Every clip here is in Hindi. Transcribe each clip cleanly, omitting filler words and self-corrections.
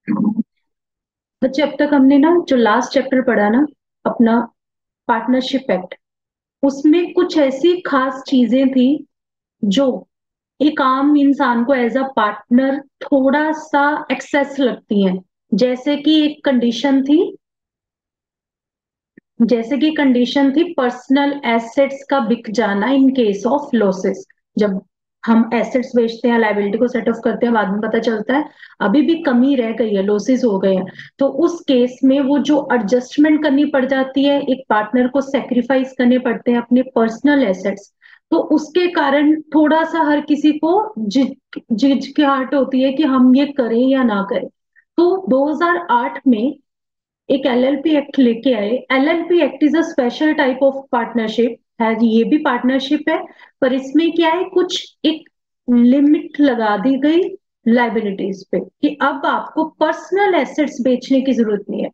बच्चे अब तक हमने ना जो लास्ट चैप्टर पढ़ा ना अपना पार्टनरशिप एक्ट, उसमें कुछ ऐसी खास चीजें थी जो एक आम इंसान को एज अ पार्टनर थोड़ा सा एक्सेस लगती हैं। जैसे कि एक कंडीशन थी जैसे कि कंडीशन थी पर्सनल एसेट्स का बिक जाना इन केस ऑफ लॉसेस। जब हम एसेट्स बेचते हैं, लायबिलिटी को सेट ऑफ करते हैं, बाद में पता चलता है अभी भी कमी रह गई है, लॉसेस हो गए हैं, तो उस केस में वो जो एडजस्टमेंट करनी पड़ जाती है, एक पार्टनर को सेक्रीफाइस करने पड़ते हैं अपने पर्सनल एसेट्स। तो उसके कारण थोड़ा सा हर किसी को झिझकियाहट होती है कि हम ये करें या ना करें। तो 2008 में एक एलएलपी एक्ट लेके आए। LLP act is a special type of partnership है, ये भी पार्टनरशिप है, पर इसमें क्या है, कुछ एक लिमिट लगा दी गई लाइबिलिटीज पे कि अब आपको पर्सनल एसेट्स बेचने की जरूरत नहीं है।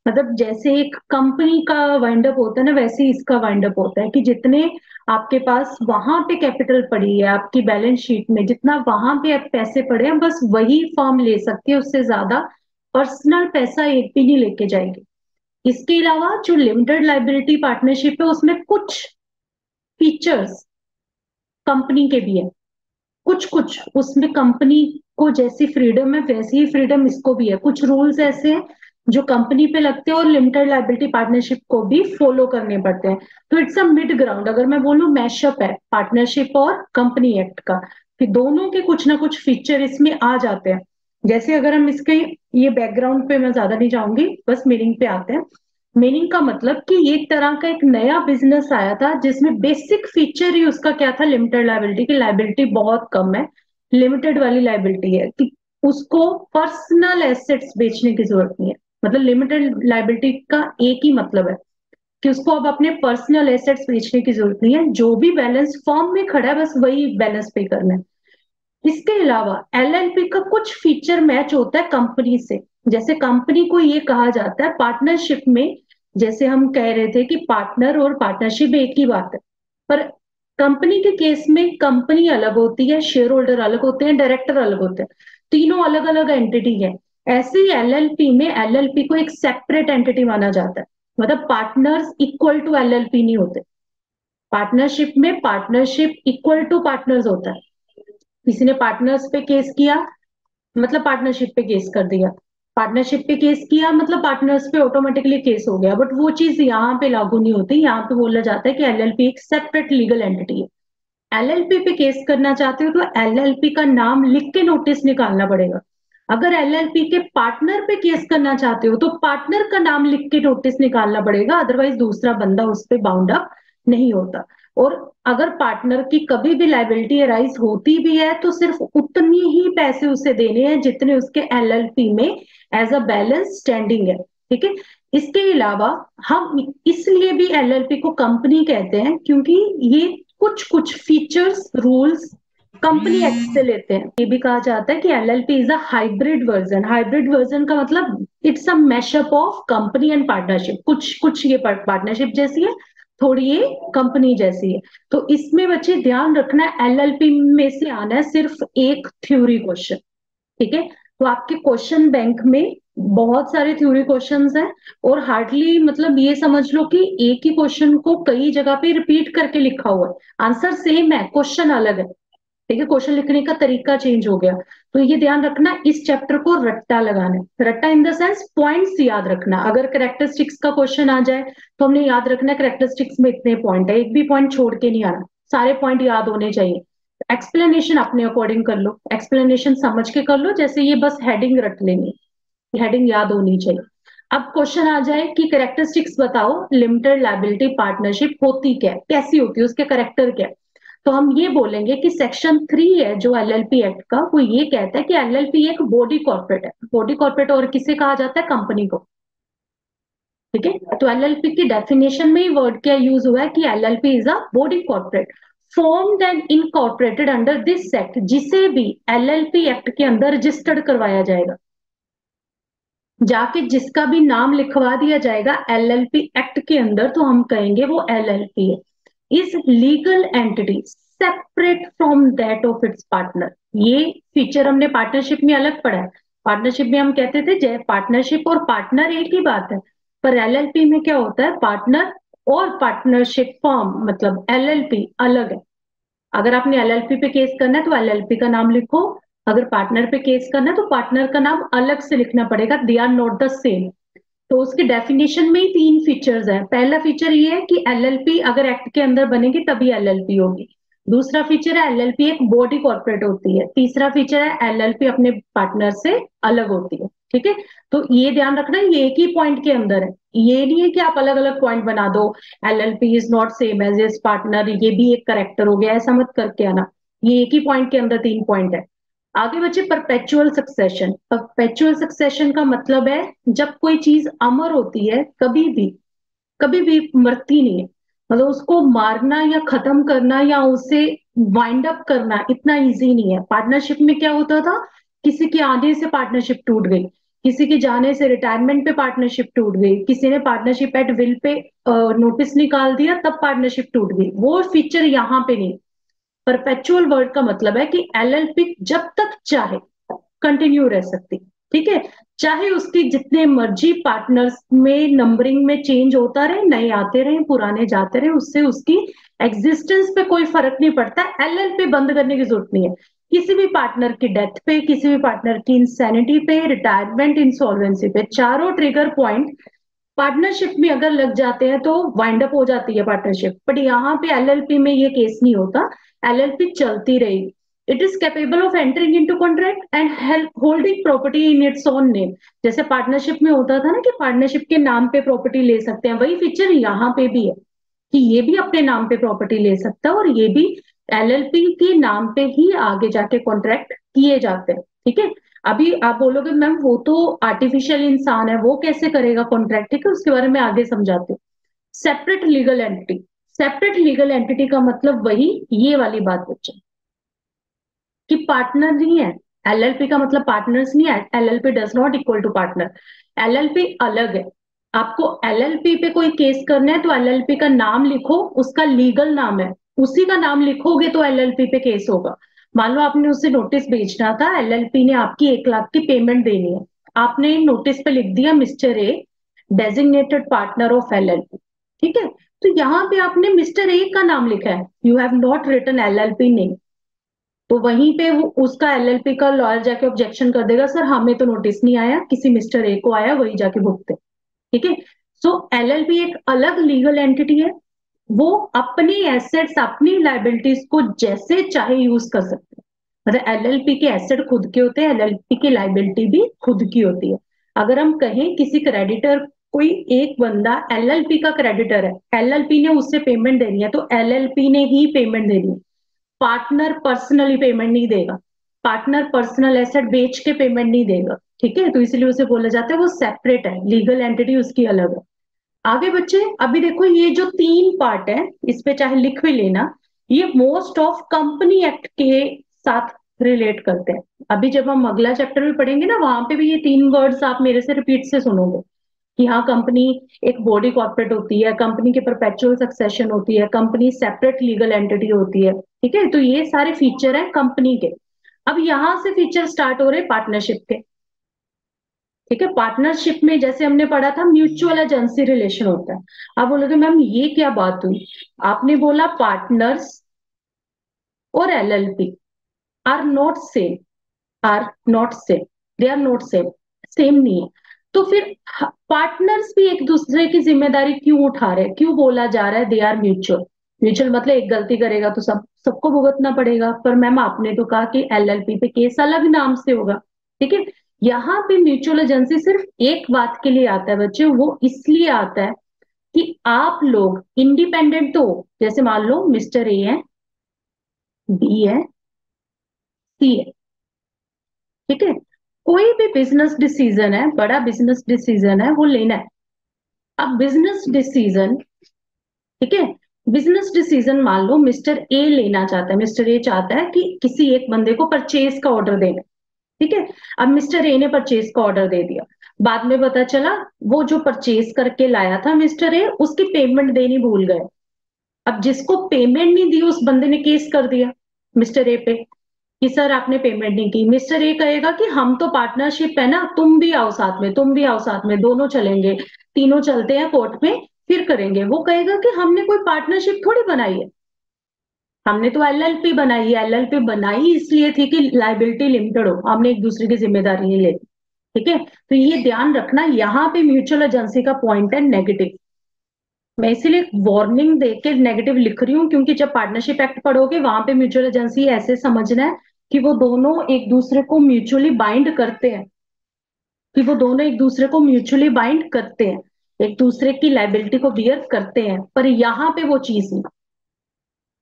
मतलब जैसे एक कंपनी का वाइंड अप होता है ना, वैसे ही इसका वाइंड अप होता है कि जितने आपके पास वहां पे कैपिटल पड़ी है आपकी बैलेंस शीट में, जितना वहां पे आप पैसे पड़े हैं, बस वही फर्म ले सकती है, उससे ज्यादा पर्सनल पैसा एक भी नहीं लेके जाएगी। इसके अलावा जो लिमिटेड लाइबिलिटी पार्टनरशिप है, उसमें कुछ फीचर्स कंपनी के भी है। कुछ कुछ उसमें कंपनी को जैसी फ्रीडम है वैसी ही फ्रीडम इसको भी है। कुछ रूल्स ऐसे हैं जो कंपनी पे लगते हैं और लिमिटेड लाइबिलिटी पार्टनरशिप को भी फॉलो करने पड़ते हैं। तो इट्स अ मिड ग्राउंड, अगर मैं बोलूं मैशअप है पार्टनरशिप और कंपनी एक्ट का, कि दोनों के कुछ ना कुछ फीचर इसमें आ जाते हैं। जैसे अगर हम इसके ये बैकग्राउंड पे मैं ज्यादा नहीं जाऊंगी, बस मीनिंग पे आते हैं। मीनिंग का मतलब कि ये एक तरह का एक नया बिजनेस आया था जिसमें बेसिक फीचर ही उसका क्या था, लिमिटेड लाइबिलिटी की लाइबिलिटी बहुत कम है, लिमिटेड वाली लाइबिलिटी है कि उसको पर्सनल एसेट्स बेचने की जरूरत नहीं है। मतलब लिमिटेड लाइबिलिटी का एक ही मतलब है कि उसको अब अपने पर्सनल एसेट्स बेचने की जरूरत नहीं है, जो भी बैलेंस फॉर्म में खड़ा है बस वही बैलेंस पे करना है। इसके अलावा एलएलपी का कुछ फीचर मैच होता है कंपनी से। जैसे कंपनी को ये कहा जाता है पार्टनरशिप में, जैसे हम कह रहे थे कि पार्टनर और पार्टनरशिप एक ही बात है, पर कंपनी के केस में कंपनी अलग होती है, शेयर होल्डर अलग होते हैं, डायरेक्टर अलग होते हैं, तीनों अलग अलग एंटिटी है। ऐसे ही एलएलपी में एलएलपी को एक सेपरेट एंटिटी माना जाता है। मतलब पार्टनर्स इक्वल टू एलएलपी नहीं होते। पार्टनरशिप में पार्टनरशिप इक्वल टू पार्टनर्स होता है। किसी ने पार्टनर्स पे केस किया मतलब पार्टनरशिप पे केस कर दिया, पार्टनरशिप पे केस किया मतलब पार्टनर्स पे ऑटोमेटिकली केस हो गया। बट वो चीज यहाँ पे लागू नहीं होती। यहाँ पे बोला जाता है कि एलएलपी एक सेपरेट लीगल एंटिटी है। एलएलपी पे केस करना चाहते हो तो एलएलपी का नाम लिख के नोटिस निकालना पड़ेगा। अगर एलएलपी के पार्टनर पे केस करना चाहते हो तो पार्टनर का नाम लिख के नोटिस निकालना पड़ेगा, अदरवाइज दूसरा बंदा उस पे बाउंड अप नहीं होता। और अगर पार्टनर की कभी भी लाइबिलिटी अराइज होती भी है तो सिर्फ उतनी ही पैसे उसे देने हैं जितने उसके एलएलपी में एज अ बैलेंस स्टैंडिंग है। ठीक है। इसके अलावा हम इसलिए भी एलएलपी को कंपनी कहते हैं क्योंकि ये कुछ कुछ फीचर्स रूल्स कंपनी एक्ट से लेते हैं। ये भी कहा जाता है कि LLP is a hybrid version. Hybrid version का मतलब it's a mashup of company and partnership. कुछ कुछ ये पार्टनरशिप जैसी है, थोड़ी ये कंपनी जैसी है। तो इसमें बच्चे ध्यान रखना, एलएलपी में से आना है सिर्फ एक थ्योरी क्वेश्चन। ठीक है। तो आपके क्वेश्चन बैंक में बहुत सारे थ्योरी क्वेश्चंस हैं, और हार्डली मतलब ये समझ लो कि एक ही क्वेश्चन को कई जगह पे रिपीट करके लिखा हुआ है। आंसर सेम है, क्वेश्चन अलग है। ठीक है, क्वेश्चन लिखने का तरीका चेंज हो गया। तो ये ध्यान रखना, इस चैप्टर को रट्टा लगाना है। रट्टा इन द सेंस पॉइंट्स याद रखना। अगर करेक्टरिस्टिक्स का क्वेश्चन आ जाए तो हमने याद रखना है करेक्टरिस्टिक्स में इतने पॉइंट है, एक भी पॉइंट छोड़ के नहीं आना, सारे पॉइंट याद होने चाहिए। एक्सप्लेनेशन अपने अकॉर्डिंग कर लो, एक्सप्लेनेशन समझ के कर लो, जैसे ये बस हेडिंग रट लेनी, हेडिंग याद होनी चाहिए। अब क्वेश्चन आ जाए कि करेक्टरिस्टिक्स बताओ, लिमिटेड लायबिलिटी पार्टनरशिप होती क्या है, कैसी होती है, उसके करेक्टर क्या है। तो हम ये बोलेंगे कि सेक्शन 3 है जो एलएलपी एक्ट का, वो ये कहता है कि एलएलपी एक बॉडी कॉर्पोरेट है। बॉडी कॉर्पोरेट और किसे कहा जाता है, कंपनी को। ठीक है। तो एलएलपी की डेफिनेशन में ही वर्ड क्या यूज हुआ है कि LLP is a body corporate formed and incorporated under this act, जिसे भी एलएलपी एक्ट के अंदर रजिस्टर्ड करवाया जाएगा, जाके जिसका भी नाम लिखवा दिया जाएगा एलएलपी एक्ट के अंदर, तो हम कहेंगे वो एलएलपी है। Is legal entity separate from that of its partner. ये फीचर हमने पार्टनरशिप में अलग पढ़ा है, पार्टनरशिप में हम कहते थे जय पार्टनरशिप और पार्टनर एक ही बात है, पर एलएलपी में क्या होता है, पार्टनर और पार्टनरशिप फर्म मतलब एलएलपी अलग है। अगर आपने एलएलपी पे केस करना है तो एलएलपी का नाम लिखो, अगर पार्टनर पे केस करना है तो पार्टनर का नाम अलग से लिखना पड़ेगा, they are not the same. तो उसके डेफिनेशन में ही तीन फीचर्स हैं। पहला फीचर ये है कि एलएलपी अगर एक्ट के अंदर बनेगी तभी एलएलपी होगी। दूसरा फीचर है एलएलपी एक बॉडी कॉर्पोरेट होती है। तीसरा फीचर है एलएलपी अपने पार्टनर से अलग होती है। ठीक है, तो ये ध्यान रखना, ये एक ही पॉइंट के अंदर है, ये नहीं है कि आप अलग अलग पॉइंट बना दो, LLP is not same as is partner, ये भी एक करेक्टर हो गया, ऐसा मत करके आना। ये एक ही पॉइंट के अंदर तीन पॉइंट है। आगे बचे परपेचुअल सक्सेशन। परपेचुअल सक्सेशन का मतलब है जब कोई चीज अमर होती है, कभी भी मरती नहीं है, मतलब उसको मारना या खत्म करना या उसे वाइंड अप करना इतना इजी नहीं है। पार्टनरशिप में क्या होता था, किसी के आने से पार्टनरशिप टूट गई, किसी के जाने से रिटायरमेंट पे पार्टनरशिप टूट गई, किसी ने partnership at will pay notice निकाल दिया तब पार्टनरशिप टूट गई, वो फीचर यहाँ पे नहीं। परपेचुअल वर्ड का मतलब है कि एलएलपी जब तक चाहे कंटिन्यू रह सकती। ठीक है, चाहे उसकी जितने मर्जी पार्टनर्स में नंबरिंग में चेंज होता रहे, नए आते रहे पुराने जाते रहे, उससे उसकी एग्जिस्टेंस पे कोई फर्क नहीं पड़ता। एलएलपी बंद करने की जरूरत नहीं है। किसी भी पार्टनर की डेथ पे, किसी भी पार्टनर की इंसैनिटी पे, रिटायरमेंट, इंसॉल्वेंसी पे, चारों ट्रिगर पॉइंट पार्टनरशिप में अगर लग जाते हैं तो वाइंड अप हो जाती है पार्टनरशिप। बट यहाँ पे एलएलपी में ये केस नहीं होता, एलएलपी चलती रहेगी। It is capable of entering into contract and help holding property in its own name. जैसे पार्टनरशिप में होता था ना कि पार्टनरशिप के नाम पे प्रॉपर्टी ले सकते हैं, वही फीचर यहाँ पे भी है कि ये भी अपने नाम पे प्रॉपर्टी ले सकता है और ये भी एलएलपी के नाम पे ही आगे जाके कॉन्ट्रैक्ट किए जाते हैं। ठीक है, अभी आप बोलोगे मैम वो तो आर्टिफिशियल इंसान है, वो कैसे करेगा कॉन्ट्रैक्ट? ठीक है, उसके बारे में आगे समझाती हूँ। Separate legal entity. Separate legal entity का मतलब वही ये वाली बात बच्चे कि पार्टनर नहीं है। एलएलपी का मतलब पार्टनर्स नहीं है, LLP does not equal to partner. LLP अलग है। आपको एलएलपी पे कोई केस करना है तो एलएलपी का नाम लिखो, उसका लीगल नाम है, उसी का नाम लिखोगे तो एलएलपी पे केस होगा। मान लो आपने उसे नोटिस भेजना था, एलएलपी ने आपकी 1 लाख की पेमेंट देनी है, आपने नोटिस पे लिख दिया mister A designated partner of LLP. ठीक है, तो यहाँ पे आपने मिस्टर ए का नाम लिखा है, you have not written LLP name. तो वहीं पे वो उसका एलएलपी का लॉयर जाके ऑब्जेक्शन कर देगा, सर हमें तो नोटिस नहीं आया, किसी मिस्टर ए को आया, वही जाके भुगते। ठीक है, सो एलएलपी एक अलग लीगल एंटिटी है, वो अपनी एसेट्स अपनी लाइबिलिटीज को जैसे चाहे यूज कर सकते हैं। मतलब एलएलपी के एसेट खुद के होते हैं, एलएलपी की लाइबिलिटी भी खुद की होती है। अगर हम कहें किसी क्रेडिटर, कोई एक बंदा एलएलपी का क्रेडिटर है, एलएलपी ने उससे पेमेंट देनी है तो एलएलपी ने ही पेमेंट देनी है, पार्टनर पर्सनली पेमेंट नहीं देगा, पार्टनर पर्सनल एसेट बेच के पेमेंट नहीं देगा। ठीक है, तो इसलिए उसे बोला जाता है वो सेपरेट है, लीगल एंटिटी उसकी अलग है। आगे बच्चे अभी देखो ये जो तीन पार्ट है, इस पे चाहे लिख भी लेना, ये मोस्ट ऑफ कंपनी एक्ट के साथ रिलेट करते हैं। अभी जब हम अगला चैप्टर में पढ़ेंगे ना, वहां पे भी ये तीन वर्ड्स आप मेरे से रिपीट से सुनोगे कि हाँ कंपनी एक बॉडी कॉर्पोरेट होती है, कंपनी के परपेचुअल सक्सेशन होती है, कंपनी सेपरेट लीगल एंटिटी होती है। ठीक है, तो ये सारे फीचर है कंपनी के। अब यहां से फीचर स्टार्ट हो रहे पार्टनरशिप के। ठीक है, पार्टनरशिप में जैसे हमने पढ़ा था म्यूचुअल एजेंसी रिलेशन होता है। आप बोलोगे मैम ये क्या बात हुई, आपने बोला पार्टनर्स और LLP are not same, are not same, they are not same, same नहीं है। तो फिर पार्टनर्स भी एक दूसरे की जिम्मेदारी क्यों उठा रहे हैं, क्यों बोला जा रहा है दे आर म्यूचुअल? म्यूचुअल मतलब एक गलती करेगा तो सबको भुगतना पड़ेगा, पर मैम आपने तो कहा कि एलएलपी पे केस अलग नाम से होगा। ठीक है, यहाँ पे म्यूचुअल एजेंसी सिर्फ एक बात के लिए आता है बच्चे, वो इसलिए आता है कि आप लोग इंडिपेंडेंट तो, जैसे मान लो मिस्टर ए है, बी है, सी है। ठीक है, कोई भी बिजनेस डिसीजन है, बड़ा बिजनेस डिसीजन है, वो लेना है। अब बिजनेस डिसीजन, ठीक है, बिजनेस डिसीजन मान लो मिस्टर ए लेना चाहता है, मिस्टर ए चाहता है कि किसी एक बंदे को परचेज का ऑर्डर देना। ठीक है, अब मिस्टर ए ने परचेज का ऑर्डर दे दिया, बाद में पता चला वो जो परचेज करके लाया था मिस्टर ए, उसकी पेमेंट देनी भूल गए। अब जिसको पेमेंट नहीं दी उस बंदे ने केस कर दिया मिस्टर ए पे कि सर आपने पेमेंट नहीं की, मिस्टर ए कहेगा कि हम तो पार्टनरशिप है ना, तुम भी आओ साथ में, तुम भी आओ साथ में, दोनों चलेंगे, तीनों चलते हैं कोर्ट में, फिर करेंगे। वो कहेगा कि हमने कोई पार्टनरशिप थोड़ी बनाई है, हमने तो एलएलपी बनाई है, एलएलपी बनाई इसलिए थी कि लाइबिलिटी लिमिटेड हो, हमने एक दूसरे की जिम्मेदारी नहीं ली। ठीक है, तो ये ध्यान रखना, यहाँ पे म्यूचुअल एजेंसी का पॉइंट है नेगेटिव। मैं इसीलिए वार्निंग देके नेगेटिव लिख रही हूँ, क्योंकि जब पार्टनरशिप एक्ट पढ़ोगे वहां पे म्यूचुअल एजेंसी ऐसे समझना है कि वो दोनों एक दूसरे को म्यूचुअली बाइंड करते हैं, कि वो दोनों एक दूसरे को म्यूचुअली बाइंड करते हैं, एक दूसरे की लाइबिलिटी को बियर करते हैं, पर यहाँ पे वो चीज नहीं।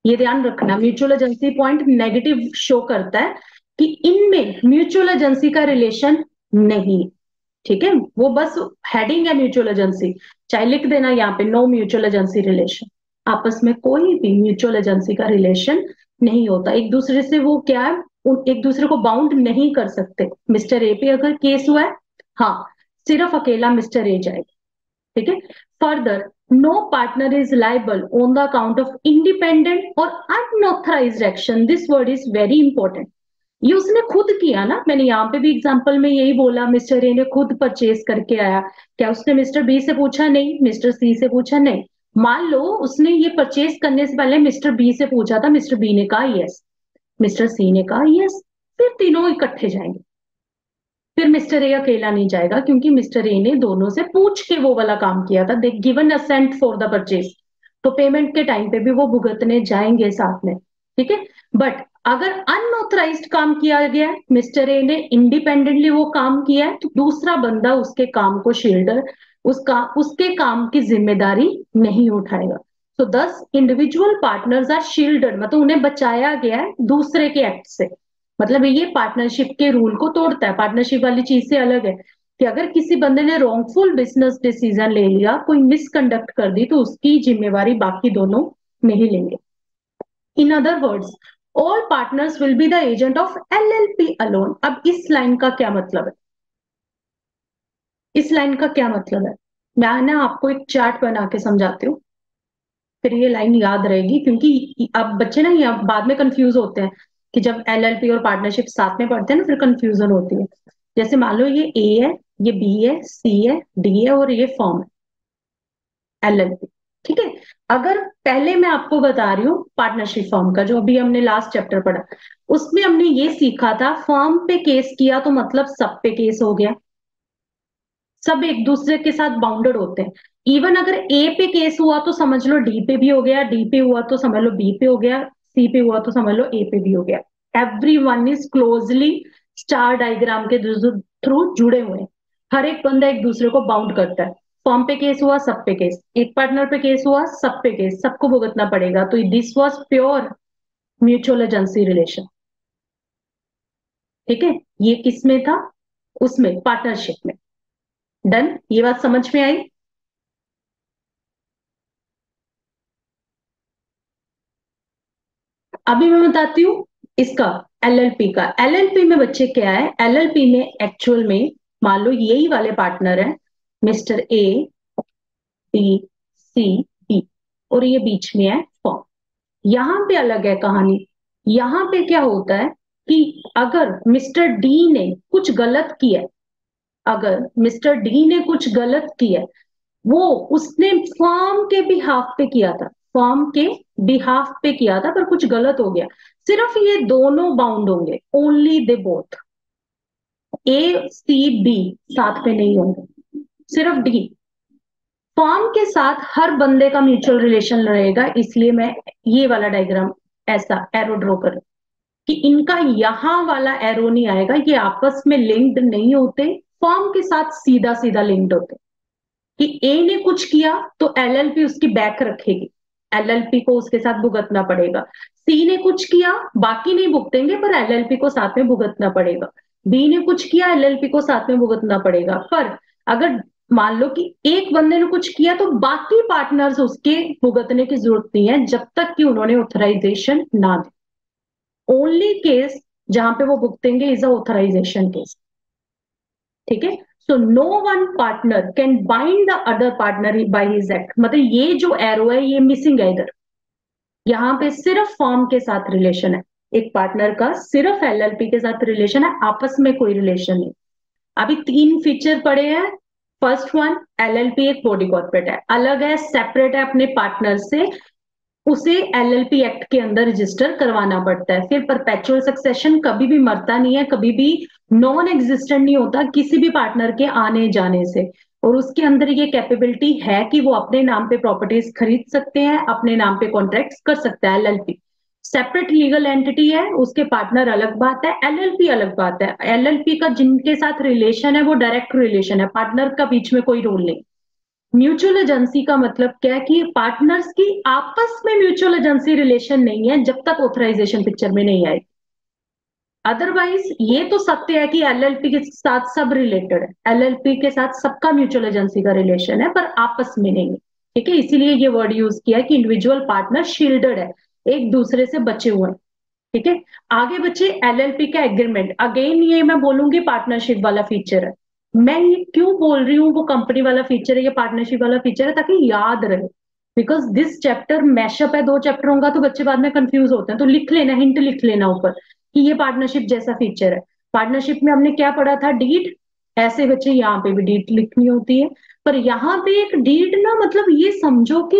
ये ध्यान रखना, mutual agency point negative show करता है कि इनमें म्यूचुअल एजेंसी का रिलेशन नहीं। ठीक है, वो बस हेडिंग है म्यूचुअल एजेंसी, चाहे लिख देना यहाँ पे नो म्यूचुअल एजेंसी रिलेशन, आपस में कोई भी म्यूचुअल एजेंसी का रिलेशन नहीं होता, एक दूसरे से वो क्या है, एक दूसरे को बाउंड नहीं कर सकते। मिस्टर ए पे अगर केस हुआ है, हाँ, सिर्फ अकेला मिस्टर ए जाएगा। ठीक है, further, no partner is liable on the account of independent or unauthorised action, this word is very important. ये उसने खुद किया ना, मैंने यहाँ पे भी एग्जांपल में यही बोला, मिस्टर ए ने खुद परचेज करके आया, क्या उसने मिस्टर बी से पूछा? नहीं। मिस्टर सी से पूछा? नहीं। मान लो उसने ये परचेज करने से पहले मिस्टर बी से पूछा था, मिस्टर बी ने कहा यस, मिस्टर सी ने कहा यस, फिर तीनों इकट्ठे जाएंगे, फिर मिस्टर ए अकेला नहीं जाएगा, क्योंकि मिस्टर ए ने दोनों से पूछ के वो वाला काम किया था, they given assent for the purchase, तो पेमेंट के टाइम पे भी वो भुगतने जाएंगे साथ में। ठीक है, बट अगर अनऑथराइज्ड काम किया गया है, मिस्टर ए ने इंडिपेंडेंटली वो काम किया है, तो दूसरा बंदा उसके काम को शील्डर, उसके काम की जिम्मेदारी नहीं उठाएगा। तो 10 इंडिविजुअल पार्टनर्स आर शील्डेड, मतलब उन्हें बचाया गया है दूसरे के एक्ट से। मतलब ये पार्टनरशिप के रूल को तोड़ता है, पार्टनरशिप वाली चीज से अलग है कि अगर किसी बंदे ने रॉन्गफुल बिजनेस डिसीजन ले लिया, कोई मिसकंडक्ट कर दी, तो उसकी जिम्मेवारी बाकी दोनों नहीं लेंगे। In other words, all partners will be the agent of LLP alone. अब इस लाइन का क्या मतलब है? इस लाइन का क्या मतलब है, मैं ना आपको एक चार्ट बना के समझाती हूँ, फिर ये लाइन याद रहेगी, क्योंकि अब बच्चे ना ये बाद में कंफ्यूज होते हैं कि जब एलएलपी और पार्टनरशिप साथ में पढ़ते हैं ना, फिर कंफ्यूजन होती है। जैसे मान लो ये ए है, ये बी है, सी है, डी है, और ये फॉर्म है एलएलपी। ठीक है, अगर पहले मैं आपको बता रही हूँ पार्टनरशिप फॉर्म का, जो अभी हमने लास्ट चैप्टर पढ़ा, उसमें हमने ये सीखा था, फॉर्म पे केस किया तो मतलब सब पे केस हो गया, सब एक दूसरे के साथ बाउंडेड होते हैं। इवन अगर ए पे केस हुआ तो समझ लो डी पे भी हो गया, डी पे हुआ तो समझ लो बी पे हो गया, सी पे हुआ तो समझ लो ए पे भी हो गया। Every one is closely star diagram के थ्रू जुड़े हुए हैं, हर एक बंदा एक दूसरे को बाउंड करता है। फॉर्म पे केस हुआ, सब पे केस, एक पार्टनर पे केस हुआ, सब पे केस, सबको भुगतना पड़ेगा। तो this was pure mutual agency relation. ठीक है, ये किस में था? उसमें पार्टनरशिप में। डन, ये बात समझ में आई? अभी मैं बताती हूँ इसका, एलएलपी का। एलएलपी में बच्चे क्या है, एलएलपी में एक्चुअल में मान लो यही वाले पार्टनर है, mister A, B, C, B, और ये बीच में है फॉर्म। यहाँ पे अलग है कहानी। यहाँ पे क्या होता है कि अगर मिस्टर डी ने कुछ गलत किया, अगर मिस्टर डी ने कुछ गलत किया, वो उसने फॉर्म के बिहाफ पे किया था, फॉर्म के बिहाफ पे किया था, पर कुछ गलत हो गया, सिर्फ ये दोनों बाउंड होंगे, only they both, A C B साथ में नहीं होंगे, सिर्फ डी। फॉर्म के साथ हर बंदे का म्यूचुअल रिलेशन रहेगा, इसलिए मैं ये वाला डायग्राम ऐसा एरो ड्रॉ कर, कि इनका यहां वाला एरो नहीं आएगा, ये आपस में लिंक्ड नहीं होते, फॉर्म के साथ सीधा सीधा लिंक्ड होते, कि ए ने कुछ किया तो एलएलपी उसकी बैक रखेगी, एलएलपी को उसके साथ भुगतना पड़ेगा। सी ने कुछ किया, बाकी नहीं भुगतेंगे, पर एलएलपी को साथ में भुगतना पड़ेगा। बी ने कुछ किया, एलएलपी को साथ में भुगतना पड़ेगा। पर अगर मान लो कि एक बंदे ने कुछ किया, तो बाकी पार्टनर्स उसके भुगतने की जरूरत नहीं है, जब तक कि उन्होंने ऑथराइजेशन ना दे। ओनली केस जहां पे वो भुगतेंगे इज अ ऑथराइजेशन केस। ठीक है, so no one partner can bind the other partner by his act, मतलब ये जो एरो है ये मिसिंग है इधर, यहाँ पे सिर्फ फॉर्म के साथ रिलेशन है, एक पार्टनर का सिर्फ एलएलपी के साथ रिलेशन है, आपस में कोई रिलेशन नहीं। अभी 3 फीचर पड़े हैं। फर्स्ट वन, एलएलपी एक बॉडी कॉर्पोरेट है, अलग है, सेपरेट है अपने पार्टनर से, उसे एलएलपी एक्ट के अंदर रजिस्टर करवाना पड़ता है। फिर परपेचुअल सक्सेशन कभी भी मरता नहीं है, कभी भी नॉन एग्जिस्टेंट नहीं होता किसी भी पार्टनर के आने जाने से। और उसके अंदर ये कैपेबिलिटी है कि वो अपने नाम पे प्रॉपर्टीज खरीद सकते हैं, अपने नाम पे कॉन्ट्रैक्ट्स कर सकता है। एलएलपी सेपरेट लीगल एंटिटी है, उसके पार्टनर अलग बात है, एलएलपी अलग बात है। एलएलपी का जिनके साथ रिलेशन है वो डायरेक्ट रिलेशन है, पार्टनर का बीच में कोई रोल नहीं। म्यूचुअल एजेंसी का मतलब क्या है कि पार्टनर्स की आपस में म्यूचुअल एजेंसी रिलेशन नहीं है जब तक ऑथराइजेशन पिक्चर में नहीं आए। अदरवाइज ये तो सत्य है कि एलएलपी के साथ सब रिलेटेड है, एलएलपी के साथ सबका म्यूचुअल एजेंसी का रिलेशन है, पर आपस में नहीं है। ठीक है, इसीलिए ये वर्ड यूज किया है कि इंडिविजुअल पार्टनर शील्डेड है, एक दूसरे से बचे हुए हैं। ठीक है, आगे बचे एलएलपी का एग्रीमेंट। अगेन ये मैं बोलूंगी पार्टनरशिप वाला फीचर है। मैं ये क्यों बोल रही हूँ वो कंपनी वाला फीचर है, ये पार्टनरशिप वाला फीचर है, ताकि याद रहे। बिकॉज दिस चैप्टर मैशअप है, 2 चैप्टर होगा तो बच्चे बाद में कंफ्यूज होते हैं, तो लिख लेना, हिंट लिख लेना ऊपर कि ये पार्टनरशिप जैसा फीचर है। पार्टनरशिप में हमने क्या पढ़ा था, डीड। ऐसे बच्चे यहाँ पे भी डीड लिखनी होती है, पर यहाँ पे एक डीड ना, मतलब ये समझो कि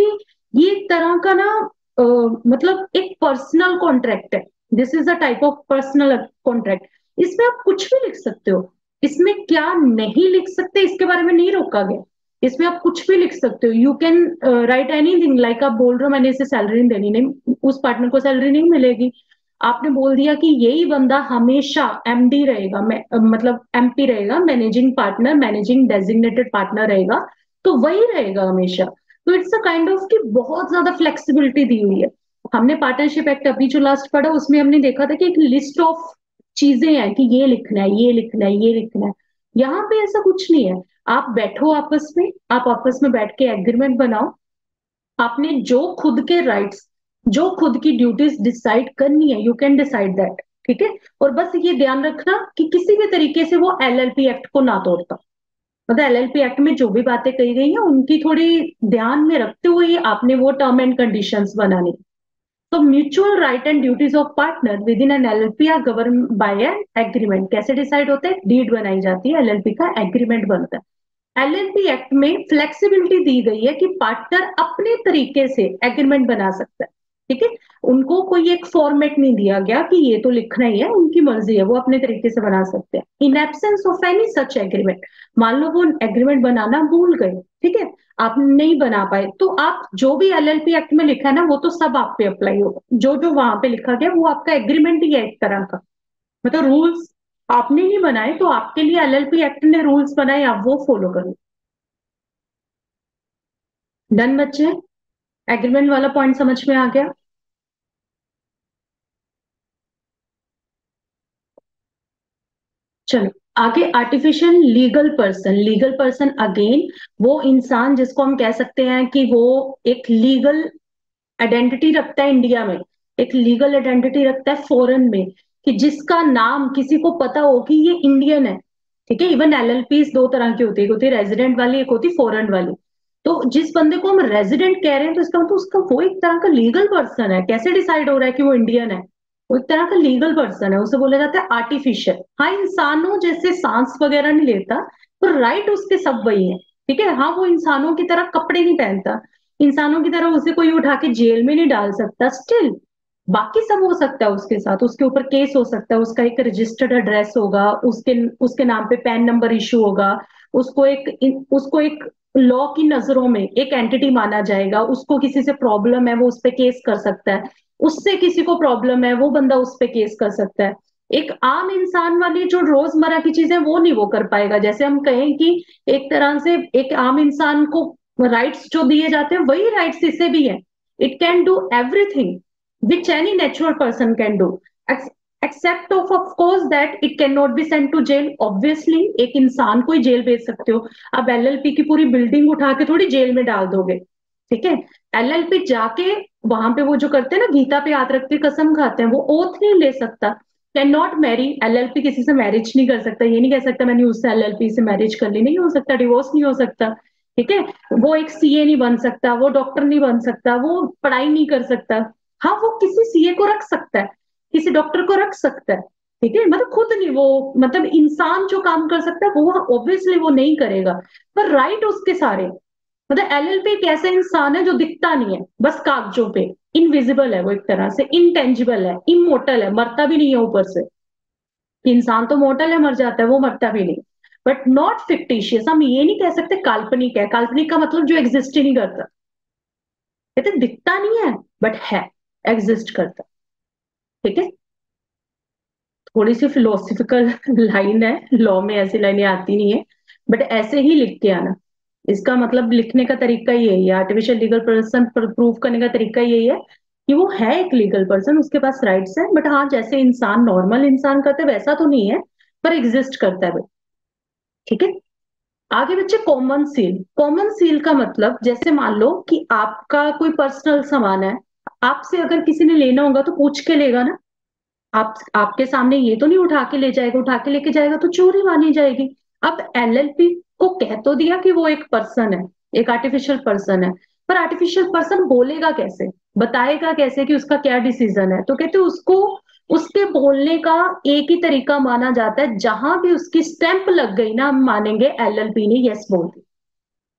ये एक तरह का ना मतलब एक पर्सनल कॉन्ट्रैक्ट है। This is a type of personal contract. इसमें आप कुछ भी लिख सकते हो, इसमें क्या नहीं लिख सकते इसके बारे में नहीं रोका गया। इसमें आप कुछ भी लिख सकते हो, you can write anything. Like आप बोल रहे हो मैंने इसे सैलरी नहीं देनी, नहीं, उस पार्टनर को सैलरी नहीं मिलेगी। आपने बोल दिया कि यही बंदा हमेशा एमडी रहेगा, मतलब एमपी रहेगा, managing partner, managing designated partner रहेगा, तो वही रहेगा हमेशा। तो इट्स अ काइंड ऑफ कि बहुत ज्यादा फ्लेक्सिबिलिटी दी हुई है। हमने पार्टनरशिप एक्ट अभी जो लास्ट पढ़ा उसमें हमने देखा था कि एक लिस्ट ऑफ चीजें हैं कि ये लिखना है, ये लिखना है, ये लिखना है। यहाँ पे ऐसा कुछ नहीं है। आप बैठो आपस में, आप आपस में बैठ के एग्रीमेंट बनाओ। आपने जो खुद के राइट्स, जो खुद की ड्यूटीज डिसाइड करनी है, यू कैन डिसाइड दैट। ठीक है, और बस ये ध्यान रखना कि किसी भी तरीके से वो एलएलपी एक्ट को ना तोड़ता। मतलब एलएलपी एक्ट में जो भी बातें कही गई हैं उनकी थोड़ी ध्यान में रखते हुए आपने वो टर्म एंड कंडीशंस बनानी। तो mutual right and duties of partner within an LLP are govern by an agreement. कैसे डिसाइड होता है, डीड बनाई जाती है, एलएलपी का एग्रीमेंट बनता है। एलएलपी एक्ट में फ्लेक्सिबिलिटी दी गई है कि पार्टनर अपने तरीके से एग्रीमेंट बना सकता है। ठीक है, उनको कोई एक फॉर्मेट नहीं दिया गया कि ये तो लिखना ही है, उनकी मर्जी है, वो अपने तरीके से बना सकते हैं। In absence of any such agreement, मान लो वो एग्रीमेंट बनाना भूल गए, ठीक है, आप नहीं बना पाए, तो आप जो भी एलएलपी एक्ट में लिखा है ना वो तो सब आप पे अप्लाई होगा। जो जो वहां पे लिखा गया वो आपका एग्रीमेंट ही है एक तरह का। मतलब रूल्स आपने नहीं बनाए, तो आपके लिए एलएलपी एक्ट ने रूल्स बनाए, आप वो फॉलो करो। डन बच्चे, एग्रीमेंट वाला पॉइंट समझ में आ गया। चलो आगे, artificial legal person. Legal person again वो इंसान जिसको हम कह सकते हैं कि वो एक लीगल आइडेंटिटी रखता है इंडिया में, एक लीगल आइडेंटिटी रखता है फॉरेन में, कि जिसका नाम किसी को पता हो कि ये इंडियन है। ठीक है, इवन एलएलपी 2 तरह की होती है, एक होती है रेजिडेंट वाली, एक होती है फॉरेन वाली। तो जिस बंदे को हम रेजिडेंट कह रहे हैं तो इसका मतलब उसका वो एक तरह का लीगल पर्सन है। कैसे डिसाइड हो रहा है कि वो इंडियन है, वो एक तरह का लीगल पर्सन है, उसे बोला जाता है आर्टिफिशियल। हाँ, इंसानों जैसे सांस वगैरह नहीं लेता, पर राइट उसके सब वही है। ठीक है, हाँ वो इंसानों की तरह कपड़े नहीं पहनता, इंसानों की तरह उसे कोई उठा के जेल में नहीं डाल सकता, स्टिल बाकी सब हो सकता है उसके साथ, उसके ऊपर केस हो सकता है, उसका एक रजिस्टर्ड एड्रेस होगा, उसके उसके नाम पे पैन नंबर इशू होगा, उसको एक लॉ की नजरों में एक एंटिटी माना जाएगा, उसको किसी से प्रॉब्लम है वो उस पे केस कर सकता है, उससे किसी को प्रॉब्लम है वो बंदा उस पे केस कर सकता है। एक आम इंसान वाली जो रोजमर्रा की चीजें वो नहीं वो कर पाएगा। जैसे हम कहें कि एक तरह से एक आम इंसान को राइट्स जो दिए जाते हैं वही राइट्स इसे भी है। It can do everything which any natural person can do, except of course that it cannot be sent to jail। obviously एक इंसान को ही जेल भेज सकते हो, अब एलएलपी की पूरी बिल्डिंग उठा के थोड़ी जेल में डाल दोगे। ठीक है, एलएलपी जाके वहां पे वो जो करते हैं ना, गीता पे हाथ रख के कसम खाते हैं, वो ओथ नहीं ले सकता। कैन नॉट मैरी, एलएलपी किसी से मैरिज नहीं कर सकता, ये नहीं कह सकता मैंने उससे एलएलपी से मैरिज कर ली, नहीं हो सकता, डिवोर्स नहीं हो सकता। ठीक है, वो एक सीए नहीं बन सकता, वो डॉक्टर नहीं बन सकता, वो पढ़ाई नहीं कर सकता। हाँ वो किसी सीए को रख सकता है, किसी डॉक्टर को रख सकता है, ठीक है, मतलब खुद नहीं, वो मतलब इंसान जो काम कर सकता है वो ऑब्वियसली वो नहीं करेगा, पर राइट उसके सारे। मतलब एलएलपी एक ऐसा इंसान है जो दिखता नहीं है, बस कागजों पे, इनविजिबल है वो, एक तरह से इनटेंजिबल है, इमोर्टल है, मरता भी नहीं है ऊपर से। इंसान तो मोर्टल है, मर जाता है, वो मरता भी नहीं। बट नॉट फिक्टिशियस, हम ये नहीं कह सकते काल्पनिक है, काल्पनिक का मतलब जो एग्जिस्ट ही नहीं करता, कहते दिखता नहीं है बट है, एग्जिस्ट करता, ठीक है। थोड़ी सी फिलोसफिकल लाइन है, लॉ में ऐसी लाइनें आती नहीं है, बट ऐसे ही लिख के आना। इसका मतलब लिखने का तरीका यही है, आर्टिफिशियल लीगल पर्सन प्रूव करने का तरीका यही है कि वो है एक लीगल पर्सन, उसके पास राइट्स है, बट हाँ जैसे इंसान नॉर्मल इंसान करते हैं वैसा तो नहीं है, पर एग्जिस्ट करता है भाई, ठीक है। आगे बच्चे कॉमन सील। कॉमन सील का मतलब जैसे मान लो कि आपका कोई पर्सनल सामान है, आपसे अगर किसी ने लेना होगा तो पूछ के लेगा ना, आप आपके सामने ये तो नहीं उठा के ले जाएगा, उठा के लेके जाएगा तो चोरी मानी जाएगी। अब एलएलपी को कह तो दिया कि वो एक पर्सन है, एक आर्टिफिशियल पर्सन है, पर आर्टिफिशियल पर्सन बोलेगा कैसे, बताएगा कैसे कि उसका क्या डिसीजन है, तो कहते उसको उसके बोलने का एक ही तरीका माना जाता है, जहां भी उसकी स्टैंप लग गई ना, हम मानेंगे एलएलपी ने यस बोल दी।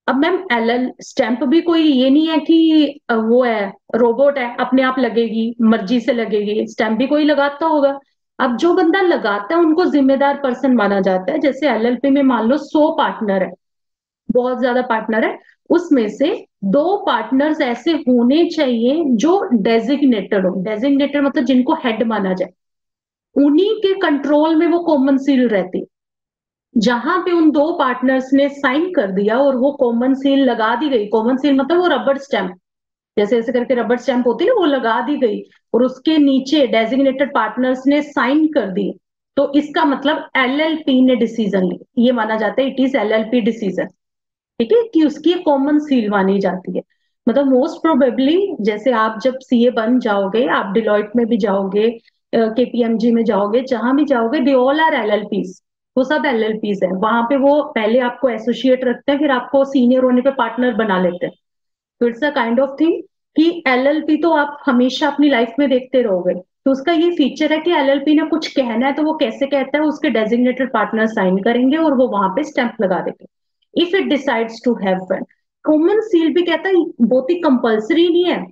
अब मैम एलएल स्टैंप भी कोई ये नहीं है कि वो है, रोबोट है, अपने आप लगेगी, मर्जी से लगेगी, स्टैंप भी कोई लगाता होगा। अब जो बंदा लगाता है उनको जिम्मेदार पर्सन माना जाता है। जैसे एलएलपी में मान लो 100 पार्टनर है, बहुत ज्यादा पार्टनर है, उसमें से दो पार्टनर्स ऐसे होने चाहिए जो डेजिग्नेटेड हो, डेजिग्नेटेड मतलब जिनको हेड माना जाए, उन्हीं के कंट्रोल में वो कॉमन सील रहती है। जहां पे उन दो पार्टनर्स ने साइन कर दिया और वो कॉमन सील लगा दी गई, कॉमन सील मतलब वो रबर स्टैंप, जैसे ऐसे करके रबर स्टैंप होती है ना, वो लगा दी गई और उसके नीचे डेजिग्नेटेड पार्टनर्स ने साइन कर दी, तो इसका मतलब एलएलपी ने डिसीजन ली, ये माना जाता है इट इज एलएलपी डिसीजन, ठीक है, कि उसकी कॉमन सील मानी जाती है। मतलब मोस्ट प्रोबेबली जैसे आप जब सीए बन जाओगे, आप डिलॉयट में भी जाओगे, केपीएमजी में जाओगे, जहां भी जाओगे, दे ऑल आर एलएलपीज, वो सब एलएलपीज है। वहां पे वो पहले आपको एसोसिएट रखते हैं, फिर आपको सीनियर होने पे पार्टनर बना लेते हैं। तो it's a kind of thing कि एलएलपी तो आप हमेशा अपनी लाइफ में देखते रहोगे, तो उसका ये फीचर है कि एलएलपी ने कुछ कहना है तो वो कैसे कहता है, उसके डेजिग्नेटेड पार्टनर साइन करेंगे और वो वहां पे स्टैंप लगा देंगे if it decides to have one. Common seal भी कहता है बहुत ही कंपल्सरी नहीं है,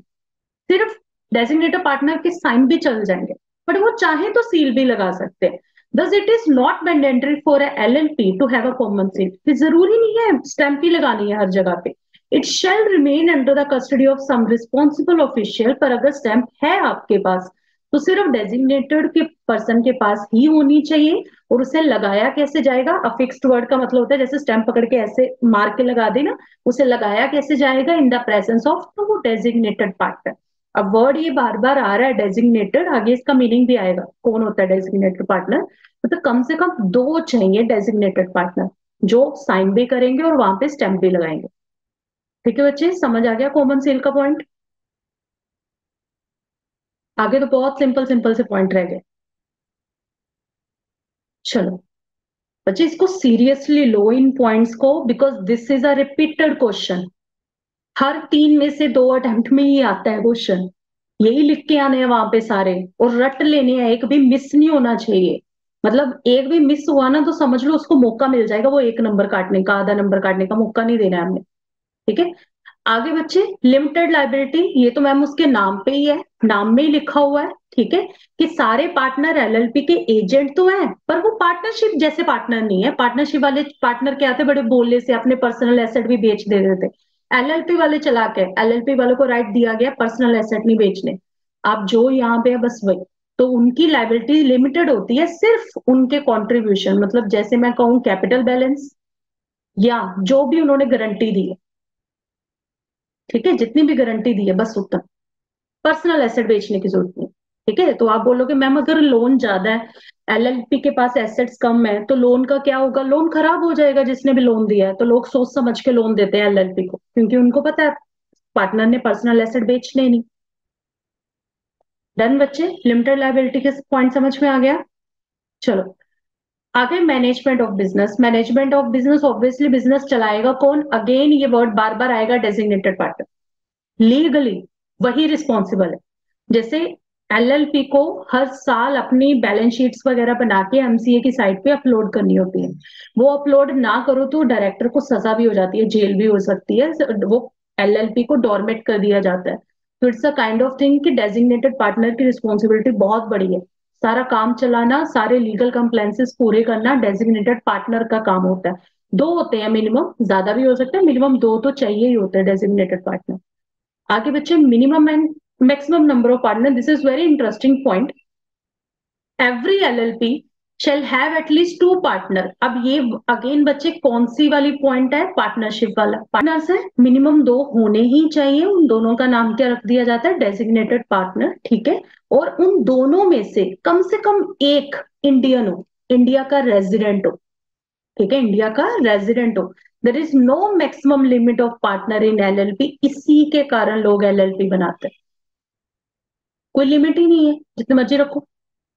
सिर्फ डेजिग्नेटेड पार्टनर के साइन भी चल जाएंगे, बट वो चाहे तो सील भी लगा सकते हैं। Thus it is not mandatory for L L P to have a common seal, जरूरी नहीं है स्टैंप ही लगानी है हर जगह पे। It shall remain under the custody of some responsible official, पर अगर स्टैंप है आपके पास तो सिर्फ डेजिग्नेटेड के पर्सन के पास ही होनी चाहिए। और उसे लगाया कैसे जाएगा, अफिक्स्ड वर्ड का मतलब होता है जैसे स्टैंप पकड़ के ऐसे मार के लगा देना, उसे लगाया कैसे जाएगा, इन द प्रेजेंस ऑफ, तो वो डेजिग्नेटेड पार्टनर। अब वर्ड ये बार बार आ रहा है डेजिग्नेटेड, आगे इसका मीनिंग भी आएगा कौन होता है डेजिग्नेटेड पार्टनर। मतलब कम से कम दो चाहिए डेजिग्नेटेड पार्टनर जो साइन भी करेंगे और वहां पे स्टैंप भी लगाएंगे, ठीक है बच्चे, समझ आ गया कॉमन सेल का पॉइंट। आगे तो बहुत सिंपल सिंपल से पॉइंट रह गए। चलो बच्चे इसको सीरियसली लो इन पॉइंट्स को, because this is a repeated question, हर 3 में से 2 अटेम्प्ट में ही आता है क्वेश्चन, यही लिख के आने हैं वहां पे सारे, और रट लेने हैं, एक भी मिस नहीं होना चाहिए। मतलब एक भी मिस हुआ ना तो समझ लो उसको मौका मिल जाएगा वो 1 नंबर काटने का, आधा नंबर काटने का मौका नहीं देना है हमने, ठीक है। आगे बच्चे लिमिटेड लाइबिलिटी, ये तो मैम उसके नाम पे ही है, नाम में ही लिखा हुआ है, ठीक है, कि सारे पार्टनर एलएलपी के एजेंट तो हैं, पर वो पार्टनरशिप जैसे पार्टनर नहीं है। पार्टनरशिप वाले पार्टनर क्या थे, बड़े बोले से अपने पर्सनल एसेट भी बेच दे रहे थे। एलएलपी वाले चला के, एलएलपी वालों को राइट दिया गया पर्सनल एसेट नहीं बेचने, आप जो यहाँ पे है बस वही, तो उनकी लाइबिलिटी लिमिटेड होती है सिर्फ उनके कॉन्ट्रीब्यूशन, मतलब जैसे मैं कहूँ कैपिटल बैलेंस या जो भी उन्होंने गारंटी दी है, ठीक है, जितनी भी गारंटी दी है बस उतना, पर्सनल एसेट बेचने की जरूरत नहीं, ठीक है। तो आप बोलोगे मैम अगर लोन ज्यादा है, एलएलपी के पास एसेट्स कम है, तो लोन का क्या होगा, लोन खराब हो जाएगा जिसने भी लोन दिया है, तो लोग सोच समझ के लोन देते हैं एलएलपी को, क्योंकि उनको पता है पार्टनर ने पर्सनल एसेट बेचने नहीं। डन बच्चे, लिमिटेड लायबिलिटी के पॉइंट समझ में आ गया। चलो आगे management of business. Management of business obviously business चलाएगा कौन, अगेन ये वर्ड बार बार आएगा, डेजिग्नेटेड पार्टनर, लीगली वही रिस्पॉन्सिबल है। जैसे एलएलपी को हर साल अपनी बैलेंस शीट्स वगैरह बना के एमसीए की साइट पे अपलोड करनी होती है। वो अपलोड ना करो तो डायरेक्टर को सजा भी हो जाती है, जेल भी हो सकती है, वो एलएलपी को डोरमेट कर दिया जाता है। तो it's a kind of thing कि डेजिग्नेटेड पार्टनर की रिस्पॉन्सिबिलिटी बहुत बड़ी है। सारा काम चलाना, सारे लीगल कंप्लायंसेस पूरे करना डेजिग्नेटेड पार्टनर का काम होता है। दो होते हैं मिनिमम, ज्यादा भी हो सकता है, मिनिमम दो तो चाहिए ही होते हैं डेजिग्नेटेड पार्टनर। आगे बच्चे minimum and maximum number of partner, this is very interesting point. Every LLP shall have at least to partner. अब ये अगेन बच्चे कौन सी वाली पॉइंट है, पार्टनरशिप वाला। पार्टनर्स है मिनिमम दो होने ही चाहिए, उन दोनों का नाम क्या रख दिया जाता है, डेजिग्नेटेड पार्टनर, ठीक है। और उन दोनों में से कम एक इंडियन हो, इंडिया का रेजिडेंट हो, ठीक है, इंडिया का रेजिडेंट हो। There is no maximum limit of partner in LLP, इसी के कारण लोग एलएलपी बनाते हैं। कोई लिमिट ही नहीं है, जितने मर्जी रखो।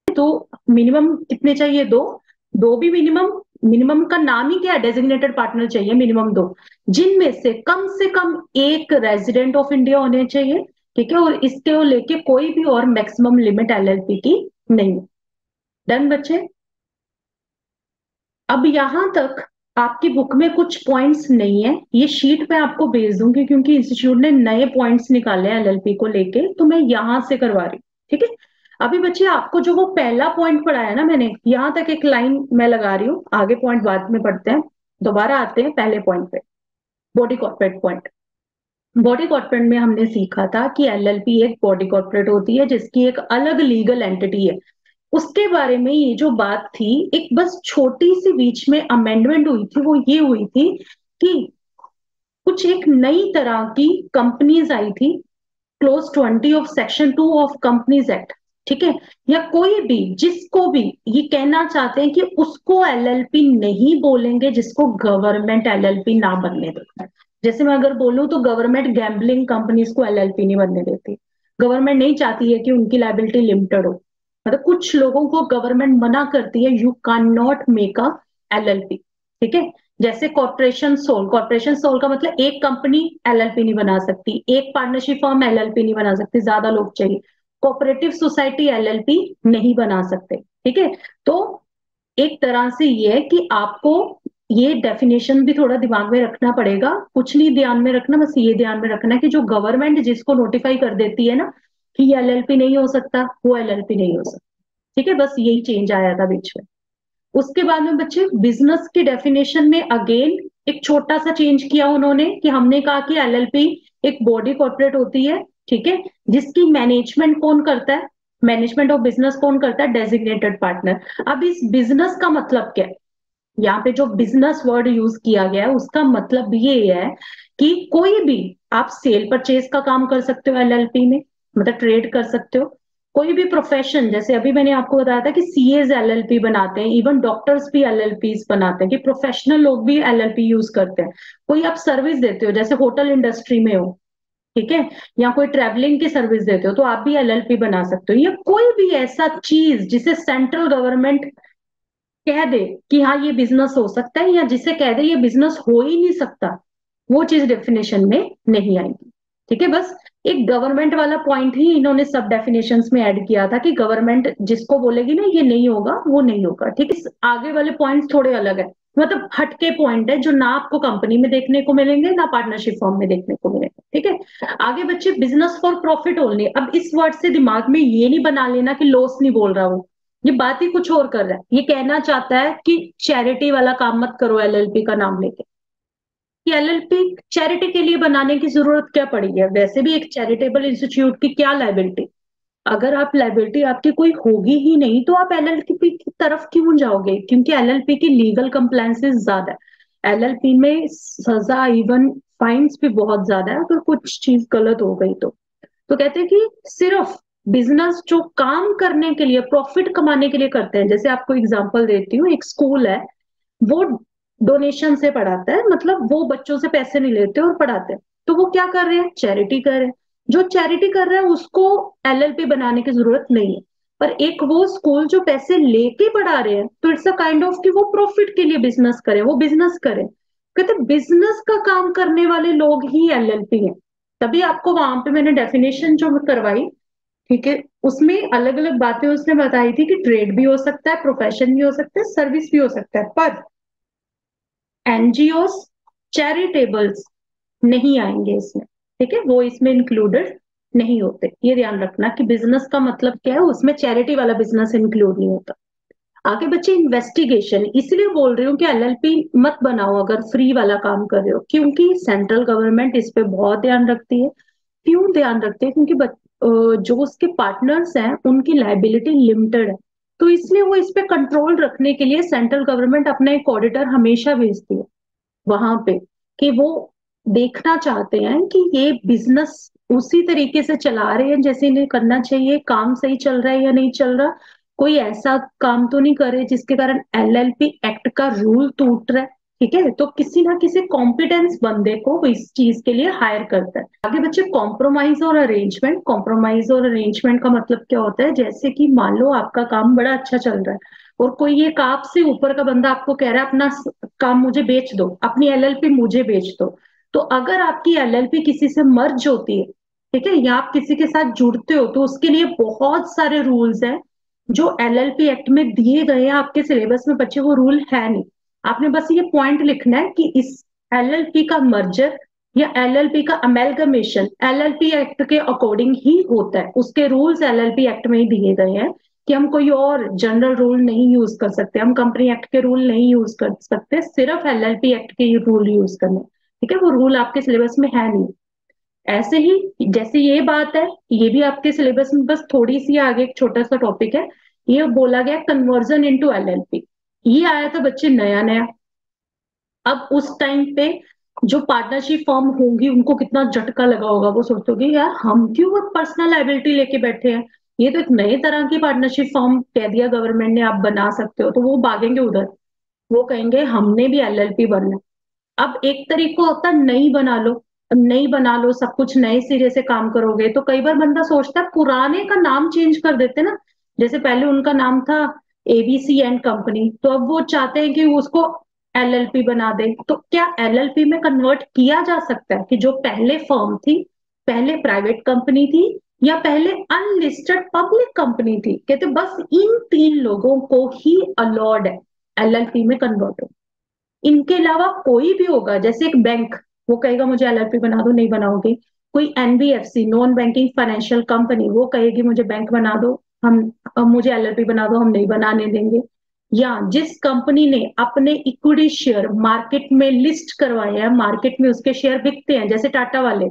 तो मिनिमम कितने चाहिए, दो। दो भी मिनिमम, मिनिमम का नाम ही क्या है, डेजिग्नेटेड पार्टनर चाहिए मिनिमम दो, जिनमें से कम एक रेजिडेंट ऑफ इंडिया होने चाहिए, ठीक है। और इसके लेके कोई भी और मैक्सिमम लिमिट एलएलपी की नहीं। डन बच्चे। अब यहां तक आपकी बुक में कुछ पॉइंट्स नहीं है, ये शीट पे आपको भेज दूंगी क्योंकि इंस्टीट्यूट ने नए पॉइंट्स निकाले हैं एलएलपी को लेके, तो मैं यहां से करवा रही हूँ, ठीक है। अभी बच्चे आपको जो वो पहला पॉइंट पढ़ाया ना मैंने, यहां तक एक लाइन मैं लगा रही हूँ, आगे पॉइंट बाद में पढ़ते हैं। दोबारा आते हैं पहले पॉइंट पे, body corporate point. Body corporate में हमने सीखा था कि एलएलपी एक बॉडी कॉर्पोरेट होती है जिसकी एक अलग लीगल एंटिटी है। उसके बारे में ये जो बात थी, एक बस छोटी सी बीच में अमेंडमेंट हुई थी, वो ये हुई थी कि कुछ एक नई तरह की कंपनीज आई थी, close 20 of section 2 of companies act, ठीक है। या कोई भी जिसको भी ये कहना चाहते हैं कि उसको एलएलपी नहीं बोलेंगे जिसको गवर्नमेंट एलएलपी ना बनने देता है। जैसे मैं अगर बोलूं तो गवर्नमेंट गैम्बलिंग कंपनीज को एलएलपी नहीं बनने देती, गवर्नमेंट नहीं चाहती है कि उनकी लायबिलिटी लिमिटेड हो, मतलब कुछ लोगों को गवर्नमेंट मना करती है, you can not make a LLP, ठीक है। जैसे कॉर्पोरेशन सोल का मतलब एक कंपनी एलएलपी नहीं बना सकती, एक पार्टनरशिप फर्म एलएलपी नहीं बना सकती, ज्यादा लोग चाहिए। कोऑपरेटिव सोसाइटी एलएलपी नहीं बना सकते, ठीक है। तो एक तरह से ये है कि आपको ये डेफिनेशन भी थोड़ा दिमाग में रखना पड़ेगा, कुछ नहीं ध्यान में रखना, बस ये ध्यान में रखना है कि जो गवर्नमेंट जिसको नोटिफाई कर देती है ना कि ये एलएलपी नहीं हो सकता, वो एलएलपी नहीं हो सकता, ठीक है। बस यही चेंज आया था बीच में। उसके बाद में बच्चे बिजनेस की डेफिनेशन में अगेन एक छोटा सा चेंज किया उन्होंने, कि हमने कहा कि एलएलपी एक बॉडी कॉर्पोरेट होती है, ठीक है, जिसकी मैनेजमेंट कौन करता है, मैनेजमेंट ऑफ बिजनेस कौन करता है, डेजिग्नेटेड पार्टनर। अब इस बिजनेस का मतलब क्या है, यहाँ पे जो बिजनेस वर्ड यूज किया गया है उसका मतलब ये है कि कोई भी आप सेल परचेज का काम कर सकते हो एलएलपी में, मतलब ट्रेड कर सकते हो। कोई भी प्रोफेशन, जैसे अभी मैंने आपको बताया था कि सीएज एलएलपी बनाते हैं, इवन डॉक्टर्स भी एलएलपी बनाते हैं, कि प्रोफेशनल लोग भी एलएलपी यूज करते हैं। कोई आप सर्विस देते हो, जैसे होटल इंडस्ट्री में हो, ठीक है, या कोई ट्रेवलिंग की सर्विस देते हो, तो आप भी एलएलपी बना सकते हो। या कोई भी ऐसा चीज जिसे सेंट्रल गवर्नमेंट कह दे कि हाँ ये बिजनेस हो सकता है, या जिसे कह दे ये बिजनेस हो ही नहीं सकता, वो चीज डेफिनेशन में नहीं आएगी, ठीक है। बस एक गवर्नमेंट वाला पॉइंट ही इन्होंने सब डेफिनेशंस में ऐड किया था कि गवर्नमेंट जिसको बोलेगी ना ये नहीं होगा, वो नहीं होगा, ठीक है। आगे वाले पॉइंट्स थोड़े अलग है, मतलब हटके पॉइंट है जो ना आपको कंपनी में देखने को मिलेंगे ना पार्टनरशिप फॉर्म में देखने को मिलेंगे, ठीक है। आगे बच्चे बिजनेस फॉर प्रॉफिट ओनली। अब इस वर्ड से दिमाग में ये नहीं बना लेना कि लॉस नहीं बोल रहा वो, ये बात ही कुछ और कर रहा है। ये कहना चाहता है कि चैरिटी वाला काम मत करो एलएलपी का नाम लेके, कि एलएलपी चैरिटी के लिए बनाने की जरूरत क्या पड़ी है, वैसे भी एक चैरिटेबल इंस्टीट्यूट की क्या लायबिलिटी। अगर आप लायबिलिटी आपकी कोई होगी ही नहीं तो आप एलएलपी की तरफ क्यों जाओगे, क्योंकि एलएलपी की लीगल कंप्लायंसेस ज्यादा है, एलएलपी में सजा इवन फाइन्स भी बहुत ज्यादा है अगर कुछ चीज गलत हो गई तो कहते हैं कि सिर्फ बिजनेस जो काम करने के लिए, प्रॉफिट कमाने के लिए करते हैं, जैसे आपको एग्जांपल देती हूँ, एक स्कूल है, वो डोनेशन से पढ़ाता है, मतलब वो बच्चों से पैसे नहीं लेते और पढ़ाते हैं, तो वो क्या कर रहे हैं, चैरिटी कर रहे हैं। जो चैरिटी कर रहा है उसको एलएलपी बनाने की जरूरत नहीं है, पर एक वो स्कूल जो पैसे लेके पढ़ा रहे हैं, तो इट्स अ काइंड ऑफ कि वो प्रॉफिट के लिए बिजनेस करें, वो बिजनेस करें। कहते बिजनेस का काम करने वाले लोग ही एलएलपी हैं। तभी आपको वहां पे मैंने डेफिनेशन जो करवाई ठीक है, उसमें अलग अलग बातें उसने बताई थी कि ट्रेड भी हो सकता है, प्रोफेशन भी हो सकता है, सर्विस भी हो सकता है, पर एनजीओ, चैरिटेबल्स नहीं आएंगे इसमें। ठीक है, वो इसमें इंक्लूडेड नहीं होते। ये ध्यान रखना कि बिजनेस का मतलब क्या है, उसमें चैरिटी वाला बिजनेस इंक्लूड नहीं होता। आगे बच्चे इन्वेस्टिगेशन, इसलिए बोल रही हूँ कि एलएलपी मत बनाओ अगर फ्री वाला काम कर रहे हो, क्योंकि सेंट्रल गवर्नमेंट इस पे बहुत ध्यान रखती है। क्यों ध्यान रखते हैं? क्योंकि जो उसके पार्टनर्स हैं उनकी लाइबिलिटी लिमिटेड है, तो इसलिए वो इस पे कंट्रोल रखने के लिए सेंट्रल गवर्नमेंट अपना एक ऑडिटर हमेशा भेजती है वहां पे, कि वो देखना चाहते हैं कि ये बिजनेस उसी तरीके से चला रहे हैं जैसे इन्हें करना चाहिए, काम सही चल रहा है या नहीं चल रहा, कोई ऐसा काम तो नहीं करे जिसके कारण एलएलपी एक्ट का रूल टूट रहा है। ठीक है, तो किसी ना किसी कॉम्पिटेंस बंदे को वो इस चीज के लिए हायर करता है। आगे बच्चे कॉम्प्रोमाइज और अरेंजमेंट, कॉम्प्रोमाइज और अरेंजमेंट का मतलब क्या होता है? जैसे कि मान लो आपका काम बड़ा अच्छा चल रहा है और कोई एक आपसे ऊपर का बंदा आपको कह रहा है अपना काम मुझे बेच दो, अपनी एलएलपी मुझे बेच दो। तो अगर आपकी एलएलपी किसी से मर्ज होती है, ठीक है, या आप किसी के साथ जुड़ते हो, तो उसके लिए बहुत सारे रूल्स हैं जो एलएलपी एक्ट में दिए गए हैं। आपके सिलेबस में बच्चे वो रूल है नहीं, आपने बस ये पॉइंट लिखना है कि इस एलएलपी का मर्जर या एलएलपी का अमेलगमेशन एलएलपी एक्ट के अकॉर्डिंग ही होता है, उसके रूल्स एलएलपी एक्ट में ही दिए गए हैं, कि हम कोई और जनरल रूल नहीं यूज कर सकते, हम कंपनी एक्ट के रूल नहीं यूज कर सकते, सिर्फ एलएलपी एक्ट के रूल यूज करने। ठीक है, वो रूल आपके सिलेबस में है नहीं। ऐसे ही जैसे ये बात है, ये भी आपके सिलेबस में बस थोड़ी सी आगे एक छोटा सा टॉपिक है, ये बोला गया कन्वर्जन इनटू एलएलपी। ये आया था बच्चे नया नया। अब उस टाइम पे जो पार्टनरशिप फॉर्म होंगी उनको कितना झटका लगा होगा, वो सोचोगे यार हम क्यों पर्सनल लाइबिलिटी लेके बैठे हैं, ये तो एक नए तरह की पार्टनरशिप फॉर्म कह दिया गवर्नमेंट ने, आप बना सकते हो, तो वो भागेंगे उधर, वो कहेंगे हमने भी एलएलपी बनना है। अब एक तरीका होता है नहीं बना लो, नहीं बना लो, सब कुछ नए सिरे से काम करोगे, तो कई बार बंदा सोचता है पुराने का नाम चेंज कर देते ना, जैसे पहले उनका नाम था एबीसी एंड कंपनी, तो अब वो चाहते हैं कि उसको एलएलपी बना दे। तो क्या एलएलपी में कन्वर्ट किया जा सकता है कि जो पहले फर्म थी, पहले प्राइवेट कंपनी थी, या पहले अनलिस्टेड पब्लिक कंपनी थी, कहते बस इन तीन लोगों को ही अलॉर्ड है एलएलपी में कन्वर्ट हो। इनके अलावा कोई भी होगा, जैसे एक बैंक, वो कहेगा मुझे एलएलपी बना दो, नहीं बनाओगे। कोई NBFC, non banking financial company, वो कहेगी मुझे बैंक बना दो, हम मुझे एलएलपी बना दो, हम नहीं बनाने देंगे। या जिस कंपनी ने अपने इक्विटी शेयर मार्केट में लिस्ट करवाए हैं, मार्केट में उसके शेयर बिकते हैं, जैसे टाटा वाले,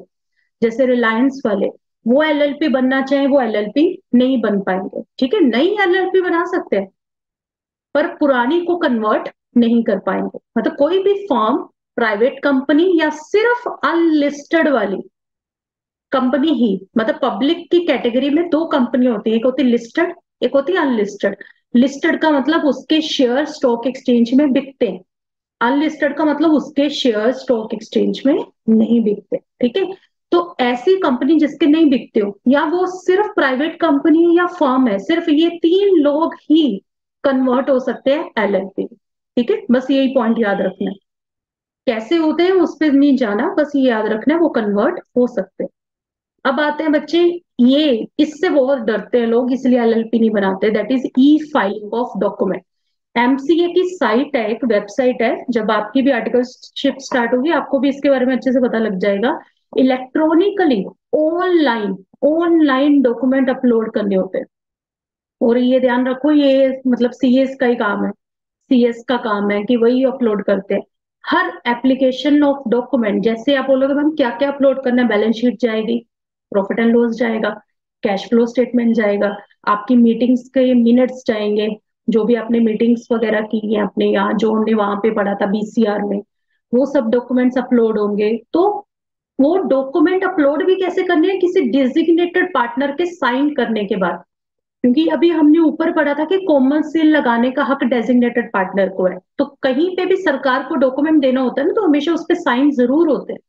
जैसे रिलायंस वाले, वो एलएलपी बनना चाहे वो एलएलपी नहीं बन पाएंगे। ठीक है, नई एलएलपी बना सकते हैं पर पुरानी को कन्वर्ट नहीं कर पाएंगे। मतलब कोई भी फर्म, प्राइवेट कंपनी या सिर्फ अनलिस्टेड वाली कंपनी ही, मतलब पब्लिक की कैटेगरी में दो कंपनी होती है, एक होती है लिस्टेड, एक होती है अनलिस्टेड। लिस्टेड का मतलब उसके शेयर स्टॉक एक्सचेंज में बिकते हैं, अनलिस्टेड का मतलब उसके शेयर स्टॉक एक्सचेंज में नहीं बिकते। ठीक है, तो ऐसी कंपनी जिसके नहीं बिकते हो, या वो सिर्फ प्राइवेट कंपनी या फर्म है, सिर्फ ये तीन लोग ही कन्वर्ट हो सकते हैं एलएलपी। ठीक है, बस यही पॉइंट याद रखना है, कैसे होते हैं उस पर नहीं जाना, बस ये याद रखना है वो कन्वर्ट हो सकते हैं। अब आते हैं बच्चे, ये इससे बहुत डरते हैं लोग, इसलिए एलएलपी नहीं बनाते, that is E filing of document. MCA की साइट है, एक वेबसाइट है, जब आपकी भी आर्टिकलशिप स्टार्ट होगी आपको भी इसके बारे में अच्छे से पता लग जाएगा। Electronically online, online document upload करने होते हैं। और ये ध्यान रखो, ये मतलब सीएस का ही काम है, सीएस का काम है कि वही अपलोड करते हैं। हर एप्लीकेशन ऑफ डॉक्यूमेंट, जैसे आप बोलोगे मैम क्या क्या अपलोड करना है, बैलेंस शीट जाएगी, प्रॉफिट एंड लॉस जाएगा, कैश फ्लो स्टेटमेंट जाएगा, आपकी मीटिंग्स के मिनट्स जाएंगे, जो भी आपने मीटिंग्स वगैरह की है अपने यहाँ, जो हमने वहां पे पढ़ा था बीसीआर में, वो सब डॉक्यूमेंट्स अपलोड होंगे। तो वो डॉक्यूमेंट अपलोड भी कैसे करने हैं? किसी डिजिग्नेटेड पार्टनर के साइन करने के बाद, क्योंकि अभी हमने ऊपर पढ़ा था कि कॉमन सील लगाने का हक डेजिग्नेटेड पार्टनर को है, तो कहीं पे भी सरकार को डॉक्यूमेंट देना होता है ना, तो हमेशा उस पर साइन जरूर होते हैं।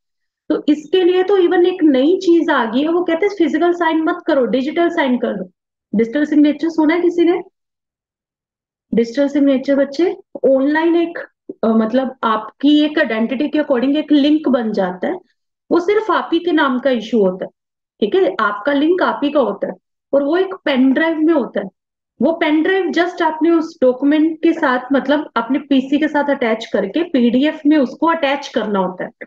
तो इसके लिए तो इवन एक नई चीज आ गई है, वो कहते हैं फिजिकल साइन मत करो, डिजिटल साइन कर दो। डिजिटल सिग्नेचर सुना है किसी ने? डिजिटल सिग्नेचर बच्चे ऑनलाइन एक मतलब आपकी एक आइडेंटिटी के अकॉर्डिंग एक लिंक बन जाता है, वो सिर्फ आप ही के नाम का इशू होता है। ठीक है, आपका लिंक आप ही का होता है, और वो एक पेन ड्राइव में होता है। वो पेन ड्राइव जस्ट आपने उस डॉक्यूमेंट के साथ मतलब अपने पीसी के साथ अटैच करके पीडीएफ में उसको अटैच करना होता है।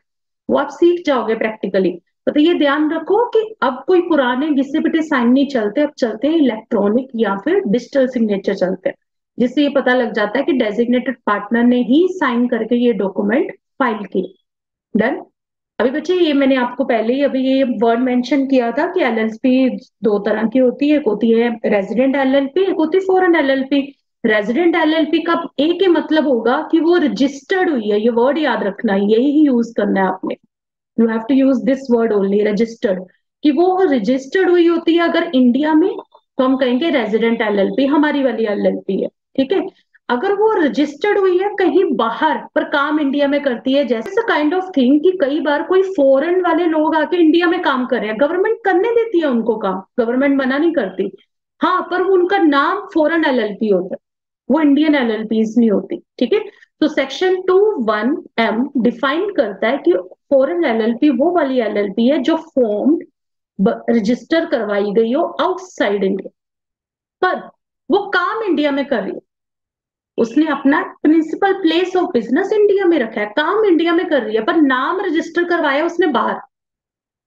वो आप सीख जाओगे प्रैक्टिकली। तो ये ध्यान रखो कि अब कोई पुराने घिसे पिटे साइन नहीं चलते, अब चलते हैं इलेक्ट्रॉनिक या फिर डिजिटल सिग्नेचर चलते हैं, जिससे ये पता लग जाता है कि डेजिग्नेटेड पार्टनर ने ही साइन करके ये डॉक्यूमेंट फाइल किए। डन। अभी बच्चे ये मैंने आपको पहले ही अभी ये वर्ड मेंशन किया था कि एलएलपी दो तरह की होती है, एक होती है रेजिडेंट एलएलपी, एक होती है फॉरेन एलएलपी। रेजिडेंट एलएलपी का एक ही मतलब होगा कि वो रजिस्टर्ड हुई है, ये वर्ड याद रखना है, यही यूज करना है आपने। You have to use this word only, registered, कि वो रजिस्टर्ड हुई होती है अगर इंडिया में तो हम कहेंगे रेजिडेंट एलएलपी, हमारी वाली एलएलपी है। ठीक है। अगर वो रजिस्टर्ड हुई है कहीं बाहर पर काम इंडिया में करती है, जैसे काइंड ऑफ थिंग कि कई बार कोई फॉरेन वाले लोग आके इंडिया में काम कर रहे हैं, गवर्नमेंट करने देती है उनको काम, गवर्नमेंट मना नहीं करती, हाँ, पर वो उनका नाम फॉरेन एलएलपी होता है, वो इंडियन एलएलपीज नहीं होती। ठीक है। तो सेक्शन 21M डिफाइन करता है कि फॉरेन एलएलपी वो वाली एलएलपी है जो फॉर्म रजिस्टर करवाई गई हो आउटसाइड इंडिया, पर वो काम इंडिया में कर रही है, उसने अपना principal place of business India में रखा है, काम इंडिया में कर रही है, पर नाम रजिस्टर करवाया उसने बाहर,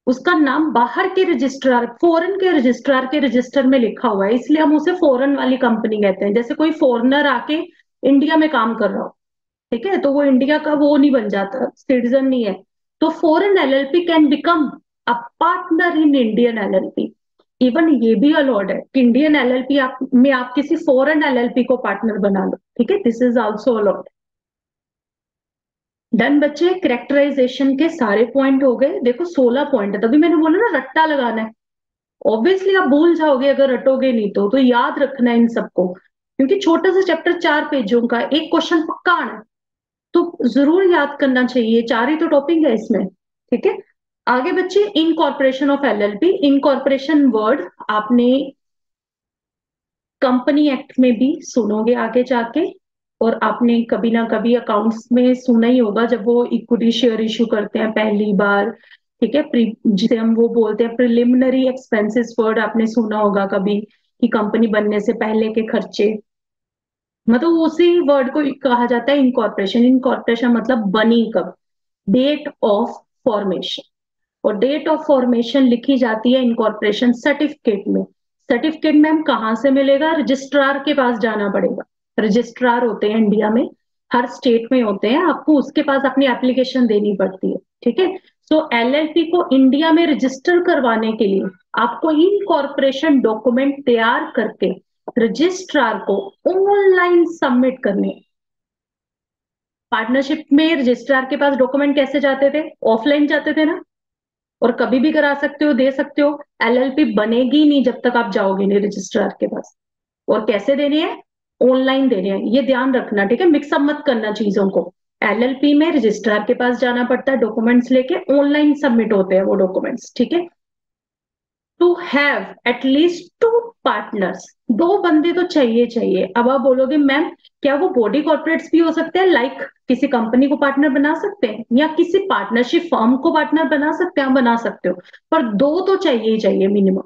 उसका नाम बाहर के रजिस्ट्रार, फॉरेन के रजिस्ट्रार के रजिस्टर में लिखा हुआ है, इसलिए हम उसे फॉरेन वाली कंपनी कहते हैं। जैसे कोई फॉरेनर आके इंडिया में काम कर रहा हो, ठीक है, तो वो इंडिया का वो नहीं बन जाता, सिटीजन नहीं है। तो foreign LLP can become a partner in Indian LLP. Even ये भी अलाउड है कि इंडियन एलएलपी में आप किसी फॉरेन एलएलपी को पार्टनर बना लो। ठीक है, this is also allowed. Done बच्चे, कैरेक्टराइजेशन के सारे पॉइंट हो गए। देखो 16 पॉइंट है, तभी मैंने बोला ना रट्टा लगाना है। ऑब्वियसली आप भूल जाओगे अगर रटोगे नहीं तो याद रखना है इन सबको, क्योंकि छोटा सा चैप्टर 4 पेजों का, एक क्वेश्चन पक्का आना है, तो जरूर याद करना चाहिए, 4 ही तो टॉपिक है इसमें। ठीक है। आगे बच्चे, incorporation of LLP. Incorporation word आपने कंपनी एक्ट में भी सुनोगे आगे जाके, और आपने कभी ना कभी अकाउंट्स में सुना ही होगा जब वो इक्विटी शेयर इशू करते हैं पहली बार। ठीक है, जिसे हम वो बोलते हैं प्रिलिमिनरी एक्सपेंसेस, वर्ड आपने सुना होगा कभी कि कंपनी बनने से पहले के खर्चे, मतलब उसी वर्ड को कहा जाता है इनकॉर्पोरेशन। इनकॉर्पोरेशन मतलब बनी कब, डेट ऑफ फॉर्मेशन, और डेट ऑफ फॉर्मेशन लिखी जाती है इनकॉर्पोरेशन सर्टिफिकेट में। सर्टिफिकेट में हम कहाँ से मिलेगा, रजिस्ट्रार के पास जाना पड़ेगा। रजिस्ट्रार होते हैं इंडिया में, हर स्टेट में होते हैं, आपको उसके पास अपनी एप्लीकेशन देनी पड़ती है। ठीक है। सो एलएलपी को इंडिया में रजिस्टर करवाने के लिए आपको इनकॉर्पोरेशन डॉक्यूमेंट तैयार करके रजिस्ट्रार को ऑनलाइन सबमिट करने। पार्टनरशिप में रजिस्ट्रार के पास डॉक्यूमेंट कैसे जाते थे, ऑफलाइन जाते थे ना, और कभी भी करा सकते हो, दे सकते हो। एलएलपी बनेगी नहीं जब तक आप जाओगे नहीं रजिस्ट्रार के पास। और कैसे देने हैं, ऑनलाइन देने हैं, ये ध्यान रखना। ठीक है, मिक्सअप मत करना चीजों को। एलएलपी में रजिस्ट्रार के पास जाना पड़ता है, डॉक्यूमेंट्स लेके ऑनलाइन सबमिट होते हैं वो डॉक्यूमेंट्स। ठीक है। टू हैव एटलीस्ट 2 पार्टनर्स, 2 बंदे तो चाहिए चाहिए। अब आप बोलोगे मैम क्या वो बॉडी कॉर्पोरेट्स भी हो सकते हैं, लाइक किसी कंपनी को पार्टनर बना सकते हैं, या किसी पार्टनरशिप फर्म को पार्टनर बना सकते हैं, बना सकते हो, पर 2 तो चाहिए ही चाहिए minimum.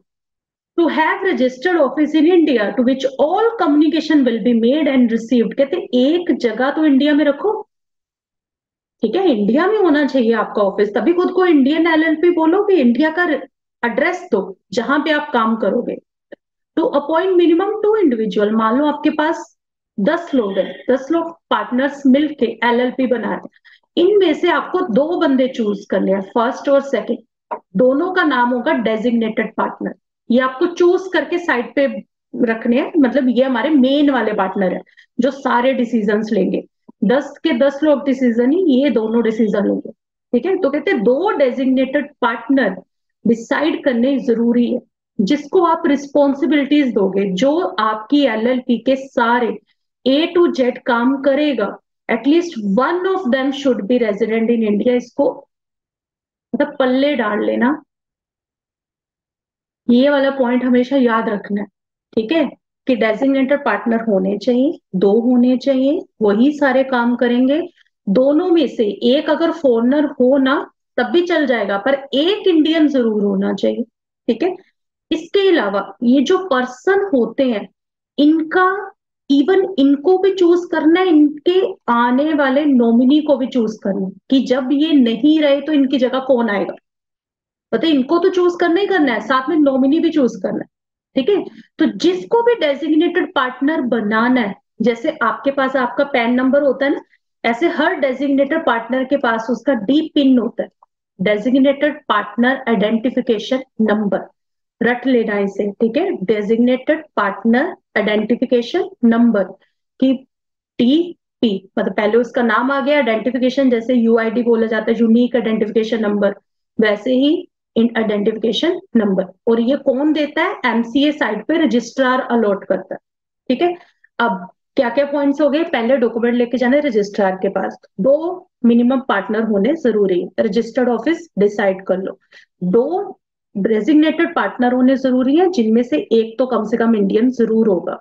To have registered office in India to which all communication will be made and received, कहते एक जगह तो इंडिया में रखो। ठीक है, इंडिया में होना चाहिए आपका ऑफिस, तभी खुद को इंडियन एलएलपी बोलोगे। इंडिया का एड्रेस दो जहां पे आप काम करोगे। टू अपॉइंट मिनिमम 2 इंडिविजुअल, मान लो आपके पास 10 लोग हैं, 10 लोग पार्टनर्स मिलके एलएलपी बना रहे हैं, इनमें से आपको 2 बंदे चूज करने हैं, फर्स्ट और सेकंड, दोनों का नाम होगा डेजिग्नेटेड पार्टनर। ये आपको चूज करके साइड पे रखने हैं, मतलब ये हमारे मेन वाले पार्टनर है जो सारे डिसीजंस लेंगे। 10 के 10 लोग डिसीजन ही ये दोनों डिसीजन लेंगे। ठीक है, तो कहते हैं 2 डेजिग्नेटेड पार्टनर डिसाइड करने जरूरी है, जिसको आप रिस्पॉन्सिबिलिटीज दोगे, जो आपकी एलएलपी के सारे A to Z काम करेगा। At least 1 of them should be resident in India, इसको मतलब पल्ले डाल लेना, ये वाला पॉइंट हमेशा याद रखना है। ठीक है, कि डेजिग्नेटेड पार्टनर होने चाहिए, 2 होने चाहिए, वही सारे काम करेंगे। दोनों में से एक अगर फॉरेनर हो ना तब भी चल जाएगा, पर एक इंडियन जरूर होना चाहिए। ठीक है, इसके अलावा ये जो पर्सन होते हैं, इनका इवन इनको भी चूज करना है, इनके आने वाले नॉमिनी को भी चूज करना है कि जब ये नहीं रहे तो इनकी जगह कौन आएगा। पता है, इनको तो चूज करना ही करना है, साथ में नॉमिनी भी चूज करना है। ठीक है, तो जिसको भी डेजिग्नेटेड पार्टनर बनाना है, जैसे आपके पास आपका पैन नंबर होता है ना, ऐसे हर डेजिग्नेटेड पार्टनर के पास उसका डी पिन होता है, डेजिग्नेटेड पार्टनर आइडेंटिफिकेशन नंबर। रट लेना इसे, ठीक है, डेजिग्नेटेड पार्टनर आइडेंटिफिकेशन नंबर की टीपी, मतलब पहले उसका नाम आ गया, आइडेंटिफिकेशन जैसे यूआईडी बोला जाता है, यूनिक आइडेंटिफिकेशन नंबर, वैसे ही इन आइडेंटिफिकेशन नंबर। और ये कौन देता है, एमसीए साइट पे रजिस्ट्रार अलॉट करता है। ठीक है, अब क्या क्या पॉइंट्स हो गए, पहले डॉक्यूमेंट लेके जाना है रजिस्ट्रार के पास, दो मिनिमम पार्टनर होने जरूरी है, रजिस्टर्ड ऑफिस डिसाइड कर लो। दो डेजिग्नेटेड पार्टनर होने जरूरी है, जिनमें से एक तो कम से कम इंडियन जरूर होगा।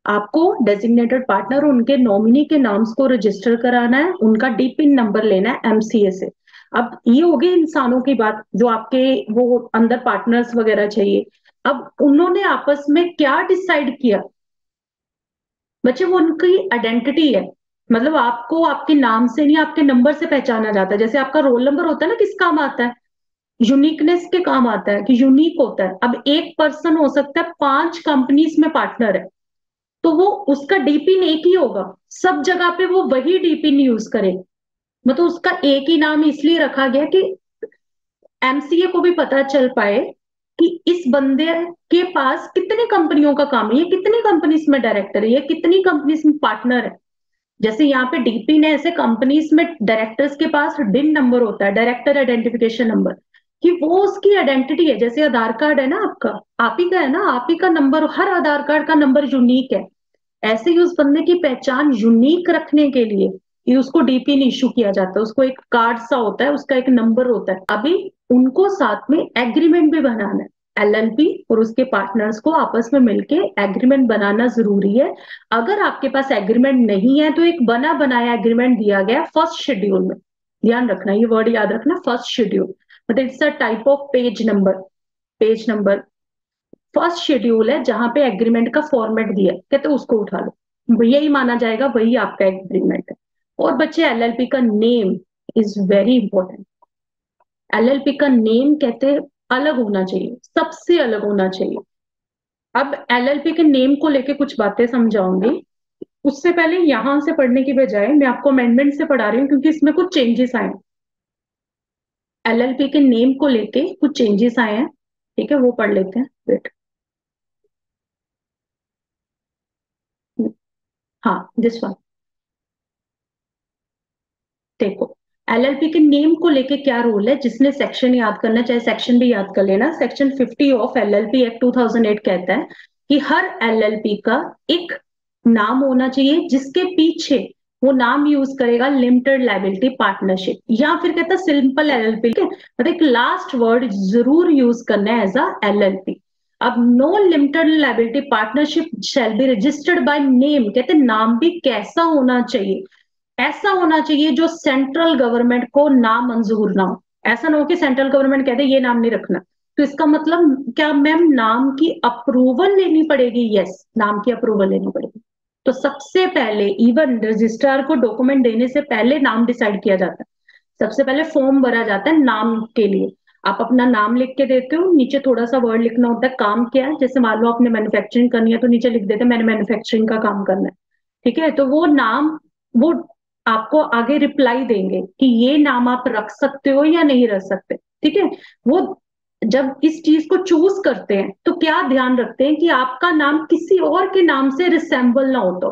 आपको डेजिग्नेटेड पार्टनर उनके नॉमिनी के नाम्स को रजिस्टर कराना है, उनका डीपिन नंबर लेना है एमसीए से। अब ये हो गई इंसानों की बात, जो आपके वो अंदर पार्टनर्स वगैरह चाहिए। अब उन्होंने आपस में क्या डिसाइड किया बच्चे, वो उनकी आइडेंटिटी है। मतलब आपको आपके नाम से नहीं, आपके नंबर से पहचाना जाता है। जैसे आपका रोल नंबर होता है ना, किस काम आता है, यूनिकनेस के काम आता है, कि यूनिक होता है। अब एक पर्सन हो सकता है 5 कंपनीज में पार्टनर है, तो वो उसका डीपिन एक ही होगा, सब जगह पे वो वही डीपिन यूज करे। मतलब उसका एक ही नाम इसलिए रखा गया कि एमसीए को भी पता चल पाए कि इस बंदे के पास कितनी कंपनियों का काम है, ये कितनी कंपनीज में डायरेक्टर है, ये कितनी कंपनीज में पार्टनर है। जैसे यहाँ पे डीपिन है, ऐसे कंपनीज में डायरेक्टर्स के पास डिन नंबर होता है, डायरेक्टर आइडेंटिफिकेशन नंबर, कि वो उसकी आइडेंटिटी है। जैसे आधार कार्ड है ना आपका, आप ही का है ना, आप ही का नंबर, हर आधार कार्ड का नंबर यूनिक है। ऐसे ही उस बंदे की पहचान यूनिक रखने के लिए ये उसको डीपिन इशू किया जाता है, उसको एक कार्ड सा होता है, उसका एक नंबर होता है। अभी उनको साथ में एग्रीमेंट भी बनाना है, एलएलपी और उसके पार्टनर्स को आपस में मिलके एग्रीमेंट बनाना जरूरी है। अगर आपके पास एग्रीमेंट नहीं है तो एक बना बनाया एग्रीमेंट दिया गया फर्स्ट शेड्यूल में। ध्यान रखना, ये वर्ड याद रखना, फर्स्ट शेड्यूल, मतलब it's a type of page number. Page number first schedule है, जहां पे एग्रीमेंट का फॉर्मेट दिया है, कहते उसको उठा लो, यही माना जाएगा वही आपका एग्रीमेंट है। और बच्चे, एलएलपी का name is very important. LLP का नेम कहते अलग होना चाहिए, सबसे अलग होना चाहिए। अब एलएलपी के नेम को लेके कुछ बातें समझाऊंगी, उससे पहले यहां से पढ़ने की बजाय मैं आपको अमेंडमेंट से पढ़ा रही हूँ, क्योंकि इसमें कुछ चेंजेस आए हैं। एलएलपी के नेम को लेके कुछ चेंजेस आए हैं, ठीक है, वो पढ़ लेते हैं। वेट, हाँ, दिस वन, देखो, एलएलपी के नेम को लेके क्या रूल है, जिसने सेक्शन याद करना चाहे सेक्शन भी याद कर लेना। सेक्शन 50 ऑफ एलएलपी एक्ट 2008 कहता है कि हर एलएलपी का एक नाम होना चाहिए, जिसके पीछे वो नाम यूज करेगा लिमिटेड लायबिलिटी पार्टनरशिप, या फिर कहता है सिंपल एलएलपी। मतलब एक लास्ट वर्ड जरूर यूज करना है एज अ एलएलपी। अब no limited liability partnership shall be registered by name, कहते नाम भी कैसा होना चाहिए, ऐसा होना चाहिए जो सेंट्रल गवर्नमेंट को ना मंजूर ना हो। ऐसा ना हो कि सेंट्रल गवर्नमेंट कहते ये नाम नहीं रखना, तो इसका मतलब क्या मैम, नाम की अप्रूवल लेनी पड़ेगी। यस, नाम की अप्रूवल लेनी पड़ेगी। तो सबसे पहले इवन रजिस्ट्रार को डॉक्यूमेंट देने से पहले नाम डिसाइड किया जाता है। सबसे पहले फॉर्म भरा जाता है नाम के लिए, आप अपना नाम लिख के देते हो, नीचे थोड़ा सा वर्ड लिखना होता है काम क्या है। जैसे मान लो आपने मैन्युफैक्चरिंग करनी है तो नीचे लिख देते मैंने मैन्युफैक्चरिंग का काम करना है। ठीक है, तो वो नाम, वो आपको आगे रिप्लाई देंगे कि ये नाम आप रख सकते हो या नहीं रख सकते। ठीक है, वो जब इस चीज को चूज करते हैं तो क्या ध्यान रखते हैं कि आपका नाम किसी और के नाम से रिसेंबल ना हो। तो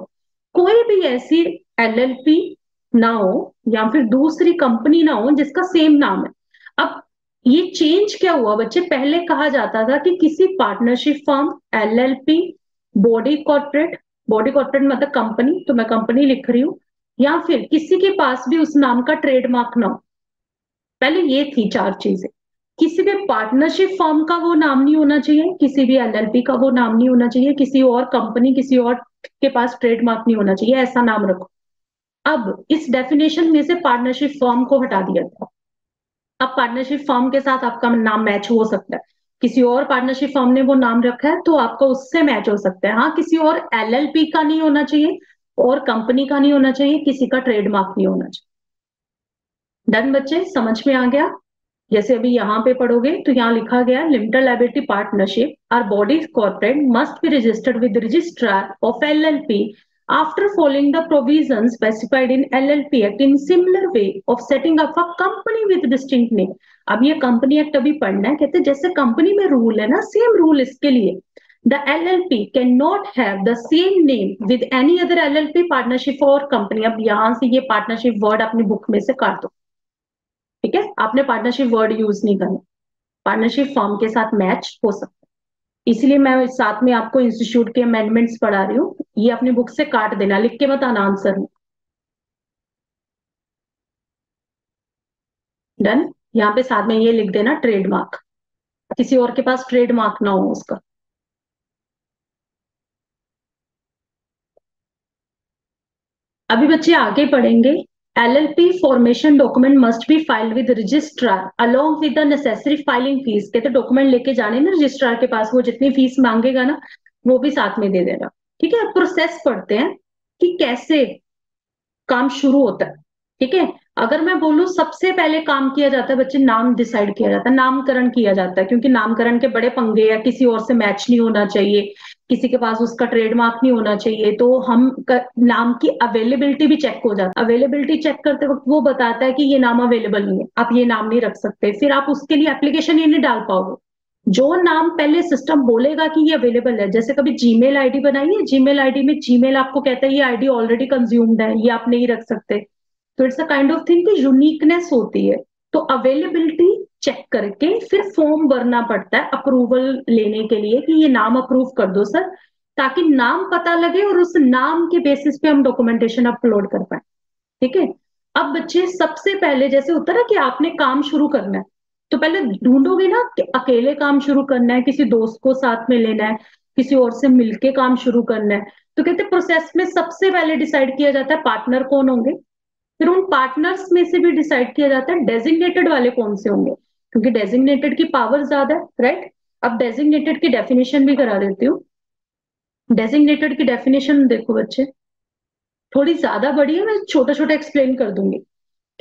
कोई भी ऐसी एलएलपी ना हो या फिर दूसरी कंपनी ना हो जिसका सेम नाम है। अब ये चेंज क्या हुआ बच्चे, पहले कहा जाता था कि किसी partnership firm, LLP, body corporate, body corporate मतलब कंपनी, तो मैं कंपनी लिख रही हूँ, या फिर किसी के पास भी उस नाम का ट्रेडमार्क ना हो। पहले ये थी 4 चीजें। किसी भी पार्टनरशिप फर्म का वो नाम नहीं होना चाहिए, किसी भी एलएलपी का वो नाम नहीं होना चाहिए, किसी और कंपनी, किसी और के पास ट्रेडमार्क नहीं होना चाहिए, ऐसा नाम रखो। अब इस डेफिनेशन में से पार्टनरशिप फर्म को हटा दिया था। अब पार्टनरशिप फर्म के साथ आपका नाम मैच हो सकता है, किसी और पार्टनरशिप फर्म ने वो नाम रखा है तो आपका उससे मैच हो सकता है। हाँ, किसी और एलएलपी का नहीं होना चाहिए और कंपनी का नहीं होना चाहिए, किसी का ट्रेडमार्क नहीं होना चाहिए। डन बच्चे, समझ में आ गया? जैसे अभी यहाँ पे पढ़ोगे तो यहाँ लिखा गया limited liability partnership our body corporate must be registered with registrar of LLP after following the provision specified in LLP act in similar way of setting up a company with distinct name. अब ये कंपनी एक्ट अभी पढ़ना है, कहते हैं जैसे कंपनी में रूल है ना, सेम रूल इसके लिए। The LLP can not have the same name with any other LLP partnership और कंपनी। अब यहाँ से ये पार्टनरशिप वर्ड अपनी बुक में से काट दो, ठीक है? आपने पार्टनरशिप वर्ड यूज नहीं करना, पार्टनरशिप फर्म के साथ मैच हो सकता है। इसलिए मैं साथ में आपको इंस्टीट्यूट के अमेंडमेंट्स पढ़ा रही हूँ, ये अपनी बुक से काट देना, लिख के बताना आंसर में। डन। यहाँ पे साथ में ये लिख देना ट्रेडमार्क, किसी और के पास ट्रेडमार्क ना हो उसका। अभी बच्चे आगे पढ़ेंगे। LLP formation document must be filed with registrar along with the necessary filing fees. कहते डॉक्यूमेंट लेके जाने ना रजिस्ट्रार के पास, वो जितनी फीस मांगेगा ना वो भी साथ में दे देना, ठीक है? अब प्रोसेस पढ़ते हैं कि कैसे काम शुरू होता है, ठीक है? अगर मैं बोलूं सबसे पहले काम किया जाता है बच्चे, नाम डिसाइड किया जाता है, नामकरण किया जाता है, क्योंकि नामकरण के बड़े पंगे हैं, किसी और से मैच नहीं होना चाहिए, किसी के पास उसका ट्रेडमार्क नहीं होना चाहिए, तो नाम की अवेलेबिलिटी भी चेक हो जाता है। अवेलेबिलिटी चेक करते वक्त वो बताता है कि ये नाम अवेलेबल नहीं है, आप ये नाम नहीं रख सकते, फिर आप उसके लिए एप्लीकेशन ही नहीं डाल पाओगे। जो नाम पहले सिस्टम बोलेगा कि ये अवेलेबल है, जैसे कभी जीमेल आईडी बनाइए, जीमेल आईडी में जीमेल आपको कहता है ये आईडी ऑलरेडी कंज्यूम्ड है, ये आप नहीं रख सकते, तो it's a kind of thing कि यूनिकनेस होती है। तो अवेलेबिलिटी चेक करके फिर फॉर्म भरना पड़ता है अप्रूवल लेने के लिए कि ये नाम अप्रूव कर दो सर, ताकि नाम पता लगे और उस नाम के बेसिस पे हम डॉक्यूमेंटेशन अपलोड कर पाए, ठीक है? अब बच्चे सबसे पहले जैसे होता है ना कि आपने काम शुरू करना है, तो पहले ढूंढोगे ना कि अकेले काम शुरू करना है, किसी दोस्त को साथ में लेना है, किसी और से मिलके काम शुरू करना है। तो कहते प्रोसेस में सबसे पहले डिसाइड किया जाता है पार्टनर कौन होंगे, फिर उन पार्टनर्स में से भी डिसाइड किया जाता है डेजिग्नेटेड वाले कौन से होंगे, क्योंकि डेजिग्नेटेड की पावर ज्यादा है, राइट? अब डेजिग्नेटेड की डेफिनेशन भी करा देती हूँ। डेजिग्नेटेड की डेफिनेशन देखो बच्चे, थोड़ी ज्यादा बड़ी है, मैं छोटा छोटा एक्सप्लेन कर दूंगी।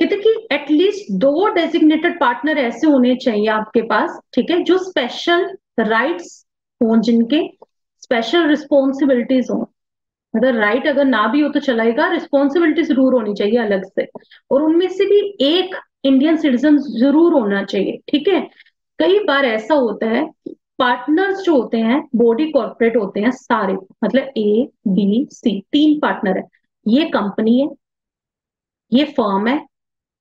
कहते कि एटलीस्ट 2 डेजिग्नेटेड पार्टनर ऐसे होने चाहिए आपके पास, ठीक है, जो स्पेशल राइट्स हो, जिनके स्पेशल रिस्पॉन्सिबिलिटीज हो। मतलब राइट अगर ना भी हो तो चलाएगा, रिस्पॉन्सिबिलिटी जरूर होनी चाहिए अलग से, और उनमें से भी एक इंडियन सिटीजन जरूर होना चाहिए, ठीक है? कई बार ऐसा होता है पार्टनर्स जो होते हैं बॉडी कॉर्पोरेट होते हैं सारे, मतलब A B C 3 पार्टनर है, ये कंपनी है, ये फर्म है,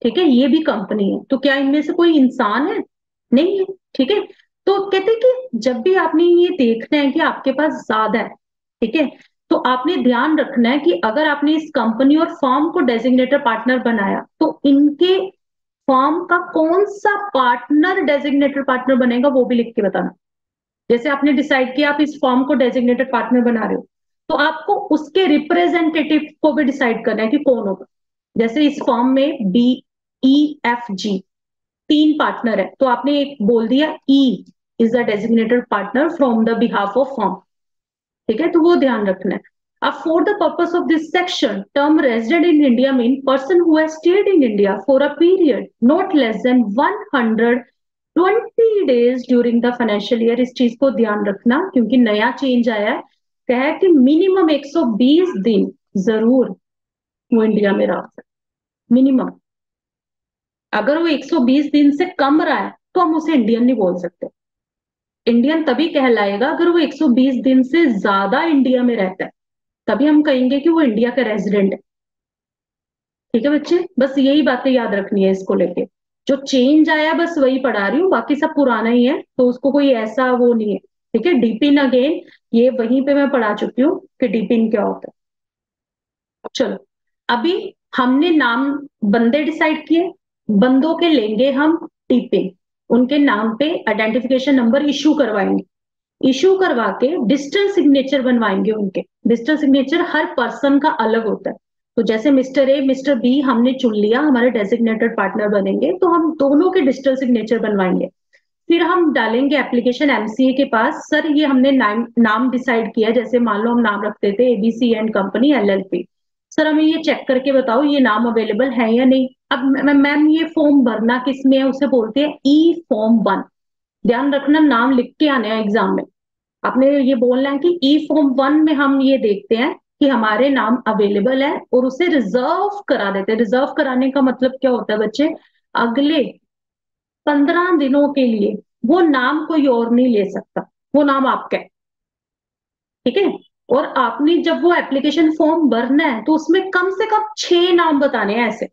ठीक है, ये भी कंपनी है, तो क्या इनमें से कोई इंसान है? नहीं है, ठीक है? तो कहते हैं कि जब भी आपने ये देखना है कि आपके पास ज्यादा है, ठीक है, तो आपने ध्यान रखना है कि अगर आपने इस कंपनी और फर्म को डेजिग्नेटेड पार्टनर बनाया तो इनके फर्म का कौन सा पार्टनर डेजिग्नेटेड पार्टनर बनेगा वो भी लिख के बताना। जैसे आपने डिसाइड किया आप इस फर्म को डेजिग्नेटेड पार्टनर बना रहे हो, तो आपको उसके रिप्रेजेंटेटिव को भी डिसाइड करना है कि कौन होगा। जैसे इस फॉर्म में BEFG 3 पार्टनर है, तो आपने एक बोल दिया E is the designated partner from the behalf of form, ठीक है? तो वो ध्यान रखना है। अब for the purpose of this section term resident in India mean person who has stayed in India for a period not less than 120 days during the financial year. इस चीज को ध्यान रखना क्योंकि नया चेंज आया है, कहा है कि मिनिमम 120 दिन जरूर वो इंडिया में रह सकते, मिनिमम। अगर वो 120 दिन से कम रहा है तो हम उसे इंडियन नहीं बोल सकते। इंडियन तभी कहलाएगा अगर वो 120 दिन से ज्यादा इंडिया में रहता है, तभी हम कहेंगे कि वो इंडिया का रेजिडेंट है, ठीक है बच्चे? बस यही बातें याद रखनी है इसको लेके। जो चेंज आया बस वही पढ़ा रही हूँ, बाकी सब पुराना ही है, तो उसको कोई ऐसा वो नहीं है, ठीक है? डीपिन अगेन ये वहीं पे मैं पढ़ा चुकी हूँ कि डीपिन क्या होता है। चलो अभी हमने नाम बंदे डिसाइड किए, बंदों के लेंगे हम टिपिंग, उनके नाम पे आइडेंटिफिकेशन नंबर इशू करवाएंगे, इशू करवा के डिजिटल सिग्नेचर बनवाएंगे उनके। डिजिटल सिग्नेचर हर पर्सन का अलग होता है, तो जैसे मिस्टर A मिस्टर B हमने चुन लिया हमारे डेजिग्नेटेड पार्टनर बनेंगे, तो हम दोनों के डिजिटल सिग्नेचर बनवाएंगे। फिर हम डालेंगे एप्लीकेशन एमसीए के पास, सर ये हमने नाम डिसाइड किया, जैसे मान लो हम नाम रखते थे ABC and company LLP, sir हमें ये चेक करके बताओ ये नाम अवेलेबल है या नहीं। अब मैम ये फॉर्म भरना किस में है, उसे बोलते हैं ई फॉर्म 1। ध्यान रखना नाम लिख के आने हैं एग्जाम में, आपने ये बोलना है कि ई फॉर्म 1 में हम ये देखते हैं कि हमारे नाम अवेलेबल है और उसे रिजर्व करा देते हैं। रिजर्व कराने का मतलब क्या होता है बच्चे, अगले 15 दिनों के लिए वो नाम कोई और नहीं ले सकता, वो नाम आपका है, ठीक है। और आपने जब वो एप्लीकेशन फॉर्म भरना है तो उसमें कम से कम 6 नाम बताने हैं, ऐसे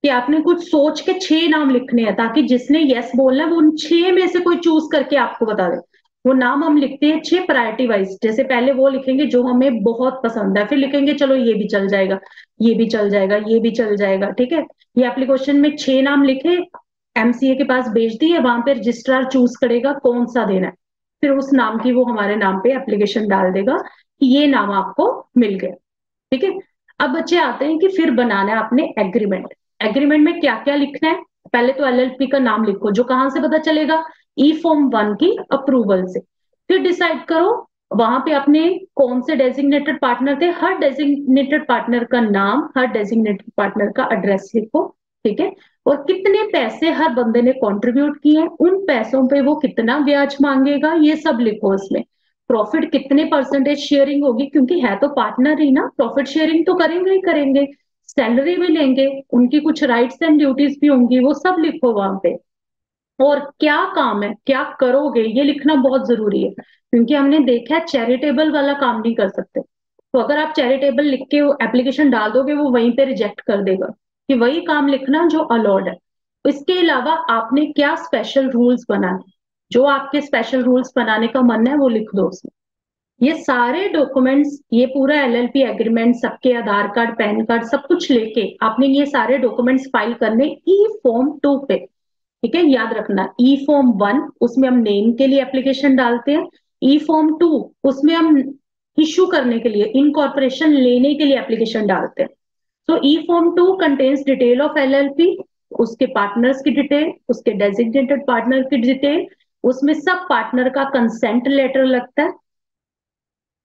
कि आपने कुछ सोच के 6 नाम लिखने हैं, ताकि जिसने यस बोलना है वो उन 6 में से कोई चूज करके आपको बता दे। वो नाम हम लिखते हैं 6 प्रायोरिटी वाइज, जैसे पहले वो लिखेंगे जो हमें बहुत पसंद है, फिर लिखेंगे चलो ये भी चल जाएगा, ये भी चल जाएगा, ये भी चल जाएगा, ठीक है। ये एप्लीकेशन में 6 नाम लिखे, एमसीए के पास भेज दिए, वहां पे रजिस्ट्रार चूज करेगा कौन सा देना है, फिर उस नाम की वो हमारे नाम पे एप्लीकेशन डाल देगा कि ये नाम आपको मिल गया, ठीक है। अब बच्चे आते हैं कि फिर बनाना है आपने एग्रीमेंट। एग्रीमेंट में क्या क्या लिखना है, पहले तो एलएलपी का नाम लिखो, जो कहां से पता चलेगा, ई फॉर्म 1 की अप्रूवल से। फिर डिसाइड करो वहां पे अपने कौन से डेजिग्नेटेड पार्टनर थे, हर डेजिग्नेटेड पार्टनर का नाम, हर डेजिग्नेटेड पार्टनर का एड्रेस लिखो, ठीक है। और कितने पैसे हर बंदे ने कंट्रीब्यूट किए हैं, उन पैसों पे वो कितना ब्याज मांगेगा, ये सब लिखो। इसमें प्रॉफिट कितने परसेंटेज शेयरिंग होगी, क्योंकि है तो पार्टनर ही ना, प्रॉफिट शेयरिंग तो करेंगे ही करेंगे, सैलरी भी लेंगे, उनकी कुछ राइट्स एंड ड्यूटीज भी होंगी, वो सब लिखो वहां पे। और क्या काम है, क्या करोगे, ये लिखना बहुत जरूरी है, क्योंकि हमने देखा है चैरिटेबल वाला काम नहीं कर सकते। तो अगर आप चैरिटेबल लिख के एप्लीकेशन डाल दोगे वो वहीं पे रिजेक्ट कर देगा, कि वही काम लिखना जो अलाउड है। इसके अलावा आपने क्या स्पेशल रूल्स बनाने, जो आपके स्पेशल रूल्स बनाने का मन है वो लिख दो उसमें। ये सारे डॉक्यूमेंट्स, ये पूरा एलएलपी एग्रीमेंट, सबके आधार कार्ड, पैन कार्ड, सब कुछ लेके आपने ये सारे डॉक्यूमेंट्स फाइल करने ई फॉर्म 2 पे, ठीक है। याद रखना ई फॉर्म 1 उसमें हम नेम के लिए एप्लीकेशन डालते हैं, ई फॉर्म 2 उसमें हम इश्यू करने के लिए, इनकॉर्पोरेशन लेने के लिए एप्लीकेशन डालते हैं। तो e form 2 contains detail of LLP, उसके पार्टनर्स की डिटेल, उसके डेजिग्नेटेड पार्टनर की डिटेल, उसमें सब पार्टनर का कंसेंट लेटर लगता है।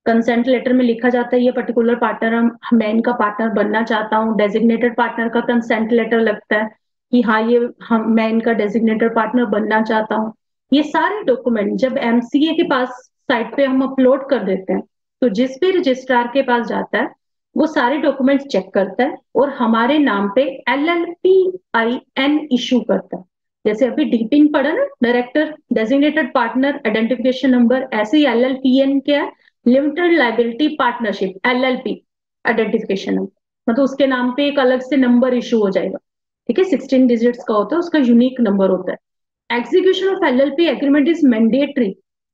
कंसेंट लेटर में लिखा जाता है ये पर्टिकुलर पार्टनर, मैं इनका पार्टनर बनना चाहता हूँ। डेजिग्नेटेड पार्टनर का कंसेंट लेटर लगता है कि हाँ ये मैं इनका डेजिग्नेटेड पार्टनर बनना चाहता हूँ। ये सारे डॉक्यूमेंट जब एमसीए के पास साइट पे हम अपलोड कर देते हैं, तो जिस भी रजिस्ट्रार के पास जाता है वो सारे डॉक्यूमेंट्स चेक करता है और हमारे नाम पे LLPIN इशू करता है। जैसे अभी डीपिंग पढ़ा ना, director, designated partner, identification number, ऐसे ही LLPN क्या है, limited liability partnership, LLP identification number, मतलब उसके नाम पे एक अलग से नंबर इशू हो जाएगा, ठीक है। 16 डिजिट्स का होता है, उसका यूनिक नंबर होता है। Execution of LLP agreement is mandatory,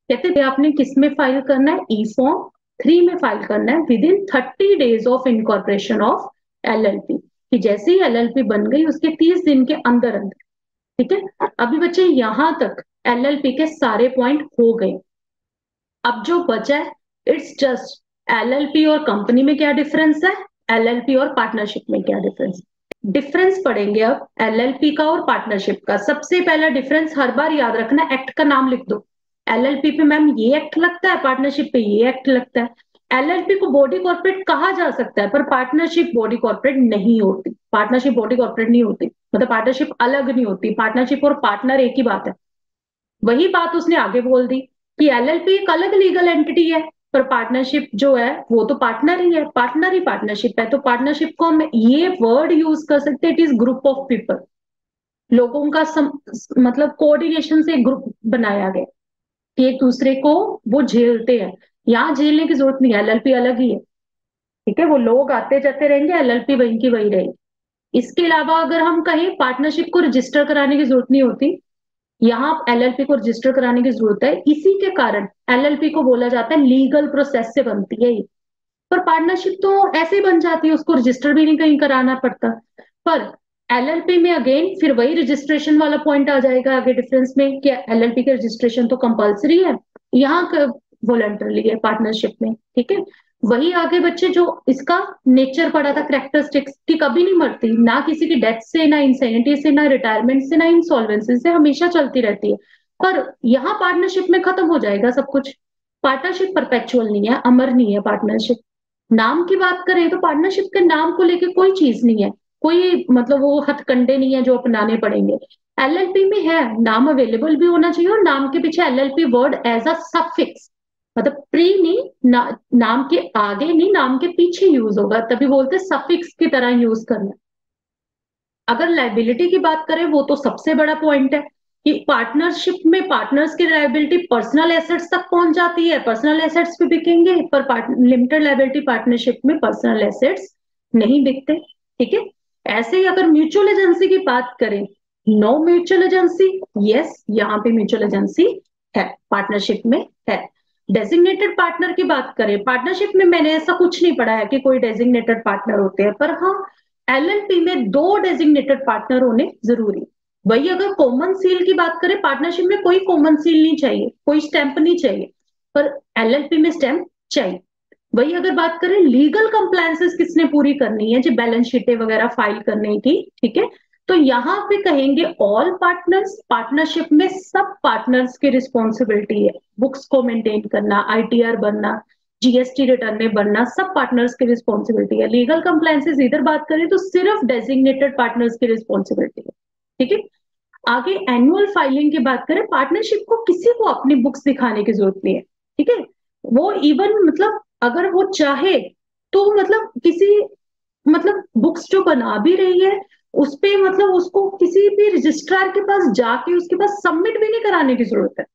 कहते थे आपने किस में फाइल करना है, ई फॉर्म 3 में फाइल करना है with in 30 days of incorporation of LLP, कि जैसे ही एलएलपी बन गई उसके 30 दिन के अंदर अंदर, ठीक है। अभी बच्चे यहां तक एलएलपी के सारे पॉइंट हो गए। अब जो बचा है इट्स जस्ट एलएलपी और कंपनी में क्या डिफरेंस है, एलएलपी और पार्टनरशिप में क्या डिफरेंस। डिफरेंस पढ़ेंगे अब एलएलपी का और पार्टनरशिप का। सबसे पहला डिफरेंस हर बार याद रखना, एक्ट का नाम लिख दो। एलएलपी पे मैम ये एक्ट लगता है, पार्टनरशिप पे ये एक्ट लगता है। एलएलपी को बॉडी कॉर्पोरेट कहा जा सकता है, पर पार्टनरशिप बॉडी कॉर्पोरेट नहीं होती, पार्टनरशिप बॉडी कॉर्पोरेट नहीं होती, मतलब पार्टनरशिप अलग नहीं होती, पार्टनरशिप और पार्टनर एक ही बात है। वही बात उसने आगे बोल दी कि एलएलपी एक अलग लीगल एंटिटी है, पर पार्टनरशिप जो है वो तो पार्टनर ही है, पार्टनर ही पार्टनरशिप है। तो पार्टनरशिप को हम ये वर्ड यूज कर सकते हैं, it is group of people, लोगों का मतलब कोऑर्डिनेशन से ग्रुप बनाया गया कि एक दूसरे को वो झेलते हैं। यहाँ झेलने की जरूरत नहीं है, एलएलपी अलग ही है, ठीक है। वो लोग आते जाते रहेंगे, एलएलपी वहीं की वही रहेगी। इसके अलावा अगर हम कहें पार्टनरशिप को रजिस्टर कराने की जरूरत नहीं होती, यहाँ एलएलपी को रजिस्टर कराने की जरूरत है। इसी के कारण एलएलपी को बोला जाता है लीगल प्रोसेस से बनती है ये, पर पार्टनरशिप तो ऐसे ही बन जाती है, उसको रजिस्टर भी नहीं कहीं कराना पड़ता। पर एलएलपी में अगेन फिर वही रजिस्ट्रेशन वाला पॉइंट आ जाएगा आगे डिफरेंस में, कि एलएलपी के रजिस्ट्रेशन तो कंपलसरी है, यहाँ वॉलंटरली है पार्टनरशिप में, ठीक है। वही आगे बच्चे जो इसका नेचर पढ़ा था, करेक्टरिस्टिक्स की, कभी नहीं मरती, ना किसी की डेथ से, ना इंसेनिटी से, ना रिटायरमेंट से, ना इंसॉल्वेंसी से, हमेशा चलती रहती है। पर यहाँ पार्टनरशिप में खत्म हो जाएगा सब कुछ। पार्टनरशिप परपेचुअल नहीं है, अमर नहीं है पार्टनरशिप। नाम की बात करें तो पार्टनरशिप के नाम को लेके कोई चीज नहीं है, कोई मतलब वो हथकंडे नहीं है जो अपनाने पड़ेंगे। एलएलपी में है, नाम अवेलेबल भी होना चाहिए, और नाम के पीछे LLP word as a suffix, मतलब प्री नहीं, नाम के आगे नहीं, नाम के पीछे यूज होगा, तभी बोलते सफिक्स की तरह यूज करना। अगर लाइबिलिटी की बात करें, वो तो सबसे बड़ा पॉइंट है कि पार्टनरशिप में पार्टनर्स की लाइबिलिटी पर्सनल एसेट्स तक पहुंच जाती है, पर्सनल एसेट्स भी बिकेंगे, पर लिमिटेड लाइबिलिटी पार्टनरशिप में पर्सनल एसेट्स नहीं बिकते। ठीक है। ऐसे ही अगर म्यूचुअल एजेंसी की बात करें, नो म्यूचुअल एजेंसी, यस, यहाँ पे म्यूचुअल एजेंसी है, पार्टनरशिप में है। डेजिग्नेटेड पार्टनर की बात करें, पार्टनरशिप में मैंने ऐसा कुछ नहीं पढ़ा है कि कोई डेजिग्नेटेड पार्टनर होते हैं, पर हाँ एलएलपी में दो डेजिग्नेटेड पार्टनर होने जरूरी। वही अगर कॉमन सील की बात करें, पार्टनरशिप में कोई कॉमन सील नहीं चाहिए, कोई स्टैंप नहीं चाहिए, पर एलएलपी में स्टैंप चाहिए। वही अगर बात करें लीगल कंप्लायंसेस किसने पूरी करनी है, जो बैलेंस शीटें वगैरह फाइल करने की, ठीक है, तो यहाँ पे कहेंगे ऑल पार्टनर्स। पार्टनरशिप में सब पार्टनर्स की रिस्पॉन्सिबिलिटी है, बुक्स को मेंटेन करना, आईटीआर बनना, जीएसटी रिटर्न बनना, सब पार्टनर्स की रिस्पॉन्सिबिलिटी है। लीगल कंप्लायंसेस इधर बात करें तो सिर्फ डेजिग्नेटेड पार्टनर्स की रिस्पॉन्सिबिलिटी है। ठीक है। आगे एनुअल फाइलिंग की बात करें, पार्टनरशिप को किसी को अपनी बुक्स दिखाने की जरूरत नहीं है। ठीक है। वो इवन मतलब अगर वो चाहे तो मतलब किसी मतलब बुक्स जो बना भी रही है उस पे मतलब उसको किसी भी रजिस्ट्रार के पास जाके उसके पास सबमिट भी नहीं कराने की जरूरत है।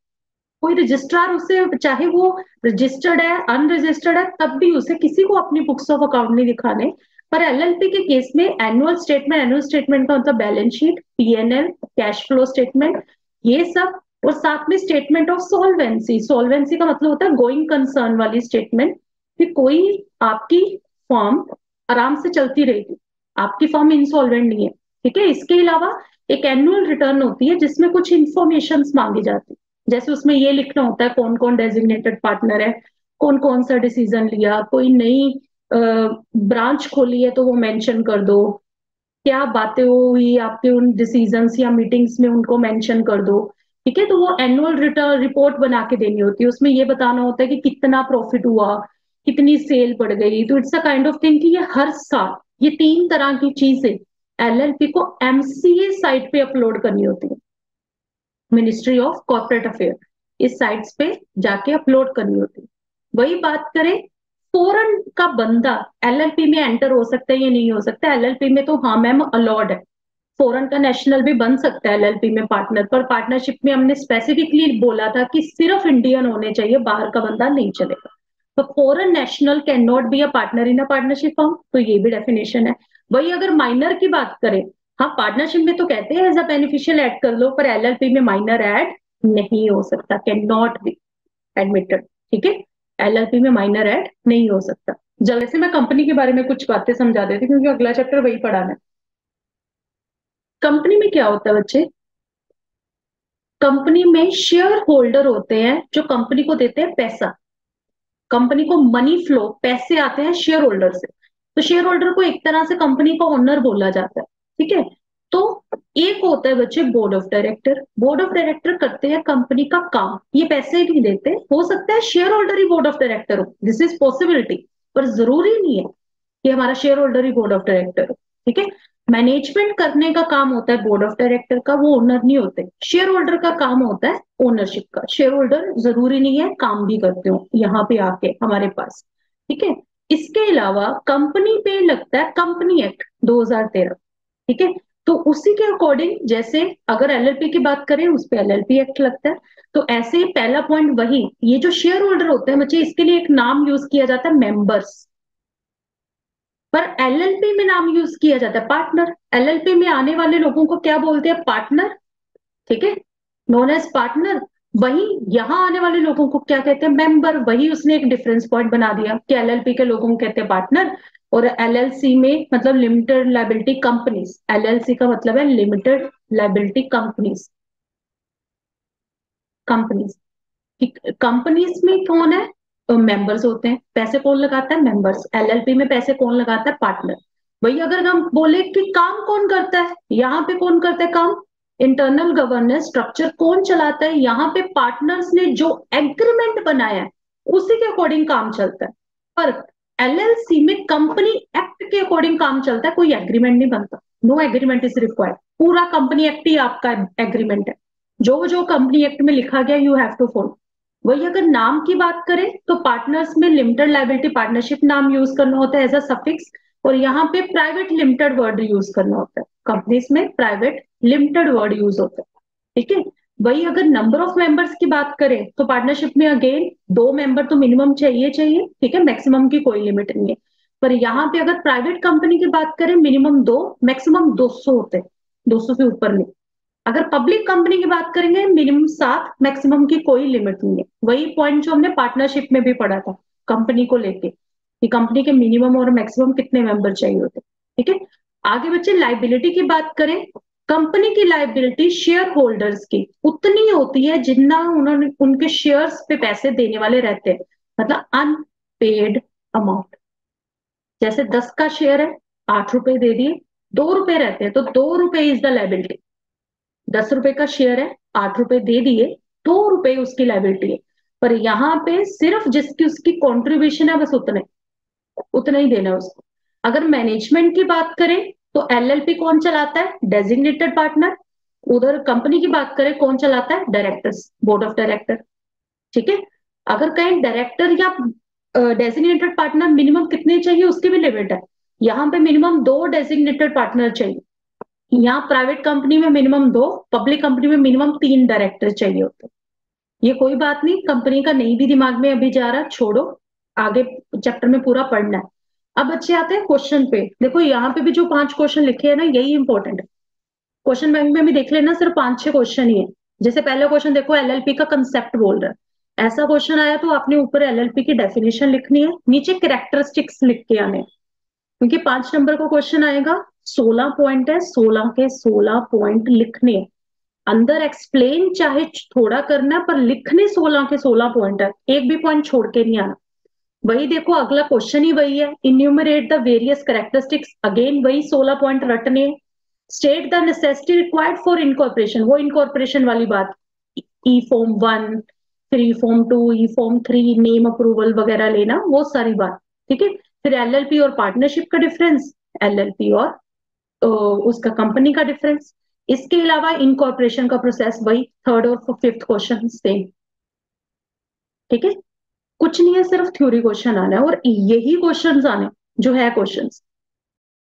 कोई रजिस्ट्रार उसे, चाहे वो रजिस्टर्ड है अनरजिस्टर्ड है, तब भी उसे किसी को अपनी बुक्स ऑफ अकाउंट नहीं दिखाने। पर एलएलपी के केस में एनुअल स्टेटमेंट का मतलब balance sheet, PNL, cash flow statement, ये सब, और साथ में स्टेटमेंट ऑफ सॉल्वेंसी। सॉल्वेंसी का मतलब होता है गोइंग कंसर्न वाली स्टेटमेंट, कि कोई आपकी फॉर्म आराम से चलती रहेगी, आपकी फॉर्म इंसॉल्वेंट नहीं है। ठीक है। इसके अलावा एक एनुअल रिटर्न होती है जिसमें कुछ इंफॉर्मेशन मांगी जाती है, जैसे उसमें ये लिखना होता है कौन कौन डेजिग्नेटेड पार्टनर है, कौन कौन सा डिसीजन लिया, कोई नई ब्रांच खोली है तो वो मेंशन कर दो, क्या बातें हुई आपके उन डिसीजंस या मीटिंग्स में उनको मेंशन कर दो। ठीक है। तो वो एनुअल रिटर्न रिपोर्ट बना के देनी होती है, उसमें ये बताना होता है कि कितना प्रॉफिट हुआ, कितनी सेल बढ़ गई। तो it's a kind of thing कि ये हर साल ये तीन तरह की चीजें एलएलपी को एमसीए साइट पे अपलोड करनी होती है, मिनिस्ट्री ऑफ कॉर्पोरेट अफेयर, इस साइट्स पे जाके अपलोड करनी होती है। वही बात करें, फॉरेन का बंदा एलएलपी में एंटर हो सकता है या नहीं हो सकता, एलएलपी में तो हाँ मैम अलॉड है, फॉरेन का नेशनल भी बन सकता है एलएलपी में पार्टनर, पर पार्टनरशिप में हमने स्पेसिफिकली बोला था कि सिर्फ इंडियन होने चाहिए, बाहर का बंदा नहीं चलेगा। तो foreign national can not be a partner in a partnership form, तो ये भी डेफिनेशन है। वही अगर माइनर की बात करें, हाँ पार्टनरशिप में तो कहते हैं एज अ बेनिफिशियल ऐड कर लो, पर एलएलपी में माइनर ऐड नहीं हो सकता, कैन नॉट बी एडमिटेड। ठीक है। एलएलपी में माइनर ऐड नहीं हो सकता। जल्दी से मैं कंपनी के बारे में कुछ बातें समझा देती क्योंकि अगला चैप्टर वही पढ़ाना है। कंपनी में क्या होता है बच्चे, कंपनी में शेयर होल्डर होते हैं जो कंपनी को देते हैं पैसा, कंपनी को मनी फ्लो, पैसे आते हैं शेयर होल्डर से, तो शेयर होल्डर को एक तरह से कंपनी का ओनर बोला जाता है। ठीक है। तो एक होता है बच्चे board of director, board of director करते हैं कंपनी का काम, ये पैसे नहीं देते, हो सकता है share holder he board of director हो, दिस इज पॉसिबिलिटी, पर जरूरी नहीं है कि हमारा share holder he board of director हो। ठीक है। मैनेजमेंट करने का काम होता है बोर्ड ऑफ डायरेक्टर का, वो ओनर नहीं होते। शेयर होल्डर का काम होता है ओनरशिप का, शेयर होल्डर जरूरी नहीं है काम भी करते हो यहाँ पे आके हमारे पास। ठीक है। इसके अलावा कंपनी पे लगता है कंपनी एक्ट 2013। ठीक है। तो उसी के अकॉर्डिंग, जैसे अगर एलएलपी की बात करें उस पे एलएलपी एक्ट लगता है, तो ऐसे ही पहला पॉइंट वही, ये जो शेयर होल्डर होते हैं बच्चे, इसके लिए एक नाम यूज किया जाता है मेंबर्स, पर एलएलपी में नाम यूज किया जाता है पार्टनर। एलएलपी में आने वाले लोगों को क्या बोलते हैं, पार्टनर। ठीक है। Known as partner. वही यहां आने वाले लोगों को क्या कहते हैं, मेंबर। वही उसने एक डिफरेंस पॉइंट बना दिया कि एलएलपी के लोगों को कहते हैं पार्टनर, और एलएलसी में मतलब लिमिटेड लाइबिलिटी कंपनीज, एलएलसी का मतलब है limited liability companies. Companies, companies में कौन है, मेंबर्स होते हैं। पैसे कौन लगाता है? मेंबर्स। एलएलपी में पैसे कौन लगाता है? पार्टनर। वही अगर हम बोले कि काम कौन करता है, यहाँ पे कौन करता है काम? इंटरनल गवर्नेंस स्ट्रक्चर कौन चलाता है? यहाँ पे पार्टनर्स ने जो एग्रीमेंट बनाया है उसी के अकॉर्डिंग काम चलता है। पर एलएलसी में कंपनी एक्ट के अकॉर्डिंग काम चलता है, कोई एग्रीमेंट नहीं बनता। No agreement is required. पूरा कंपनी एक्ट ही आपका एग्रीमेंट है। जो जो कंपनी एक्ट में लिखा गया यू हैव टू फॉलो। वही अगर नाम की बात करें तो पार्टनर्स में लिमिटेड लाइबिलिटी पार्टनरशिप नाम यूज करना होता है एज अ सफिक्स, और यहाँ पे प्राइवेट लिमिटेड वर्ड यूज करना होता है। कंपनीज में प्राइवेट लिमिटेड वर्ड यूज होता है, ठीक है। वही अगर नंबर ऑफ मेंबर्स की बात करें तो पार्टनरशिप में अगेन 2 मेंबर तो मिनिमम चाहिए चाहिए, ठीक है, मैक्सिमम की कोई लिमिट नहीं है। पर यहाँ पे अगर प्राइवेट कंपनी की बात करें मिनिमम 2, मैक्सिमम 200 होते हैं, 200 से ऊपर नहीं। अगर पब्लिक कंपनी की बात करेंगे मिनिमम 7, मैक्सिमम की कोई लिमिट नहीं है। वही पॉइंट जो हमने पार्टनरशिप में भी पढ़ा था कंपनी को लेके, कि कंपनी के मिनिमम और मैक्सिमम कितने मेंबर चाहिए होते, ठीक है। आगे बच्चे लाइबिलिटी की बात करें, कंपनी की लाइबिलिटी शेयर होल्डर्स की उतनी होती है जितना उन्होंने उनके शेयर्स पे पैसे देने वाले रहते हैं, मतलब अनपेड अमाउंट। जैसे 10 का शेयर है, 8 रुपए दे दिए, 2 रुपए रहते हैं, तो 2 रुपए इज द लाइबिलिटी। 10 रुपए का शेयर है, 8 रुपए दे दिए, 2 रुपए उसकी लाइबिलिटी है। पर यहाँ पे सिर्फ जिसकी उसकी कॉन्ट्रीब्यूशन है बस उतने उतना ही देना है उसको। अगर मैनेजमेंट की बात करें तो एलएलपी कौन चलाता है? Designated partner. उधर कंपनी की बात करें कौन चलाता है? डायरेक्टर्स, बोर्ड ऑफ डायरेक्टर, ठीक है। अगर कहीं डायरेक्टर या डेजिग्नेटेड पार्टनर मिनिमम कितने चाहिए उसकी भी लिमिट है। यहाँ पे मिनिमम 2 डेजिग्नेटेड पार्टनर चाहिए, यहाँ प्राइवेट कंपनी में मिनिमम 2, पब्लिक कंपनी में मिनिमम 3 डायरेक्टर चाहिए होते। ये कोई बात नहीं, कंपनी का नहीं भी दिमाग में अभी जा रहा, छोड़ो, आगे चैप्टर में पूरा पढ़ना है। अब बच्चे आते हैं क्वेश्चन पे। देखो यहाँ पे भी जो 5 क्वेश्चन लिखे हैं ना यही इंपॉर्टेंट है। क्वेश्चन बैंक में भी देख लेना, सिर्फ 5-6 क्वेश्चन ही है। जैसे पहले क्वेश्चन देखो एलएलपी का कंसेप्ट बोल रहा है, ऐसा क्वेश्चन आया तो आपने ऊपर एलएलपी की डेफिनेशन लिखनी है, नीचे कैरेक्टरिस्टिक्स लिख के आने, क्योंकि 5 नंबर का क्वेश्चन आएगा, 16 पॉइंट है, 16 के 16 पॉइंट लिखने हैं। अंदर एक्सप्लेन चाहे थोड़ा करना, पर लिखने 16 के 16 पॉइंट है, एक भी पॉइंट छोड़ के नहीं आना। वही देखो अगला क्वेश्चन ही वही है, enumerate the various characteristics, again वही 16 पॉइंट रटने। State the necessity required for incorporation, वो इनकॉर्पोरेशन वाली बात, ई फॉर्म 1, फिर ई फॉर्म 2, ई फॉर्म 3, नेम अप्रूवल वगैरह लेना, वो सारी बात, ठीक है। फिर एलएलपी और पार्टनरशिप का डिफरेंस, एलएलपी और उसका कंपनी का डिफरेंस। इसके अलावा इनकॉर्पोरेशन का प्रोसेस, वही 3rd और 5th क्वेश्चन सेम, ठीक है। कुछ नहीं है, सिर्फ थ्योरी क्वेश्चन आना है और यही क्वेश्चंस आने जो है क्वेश्चंस।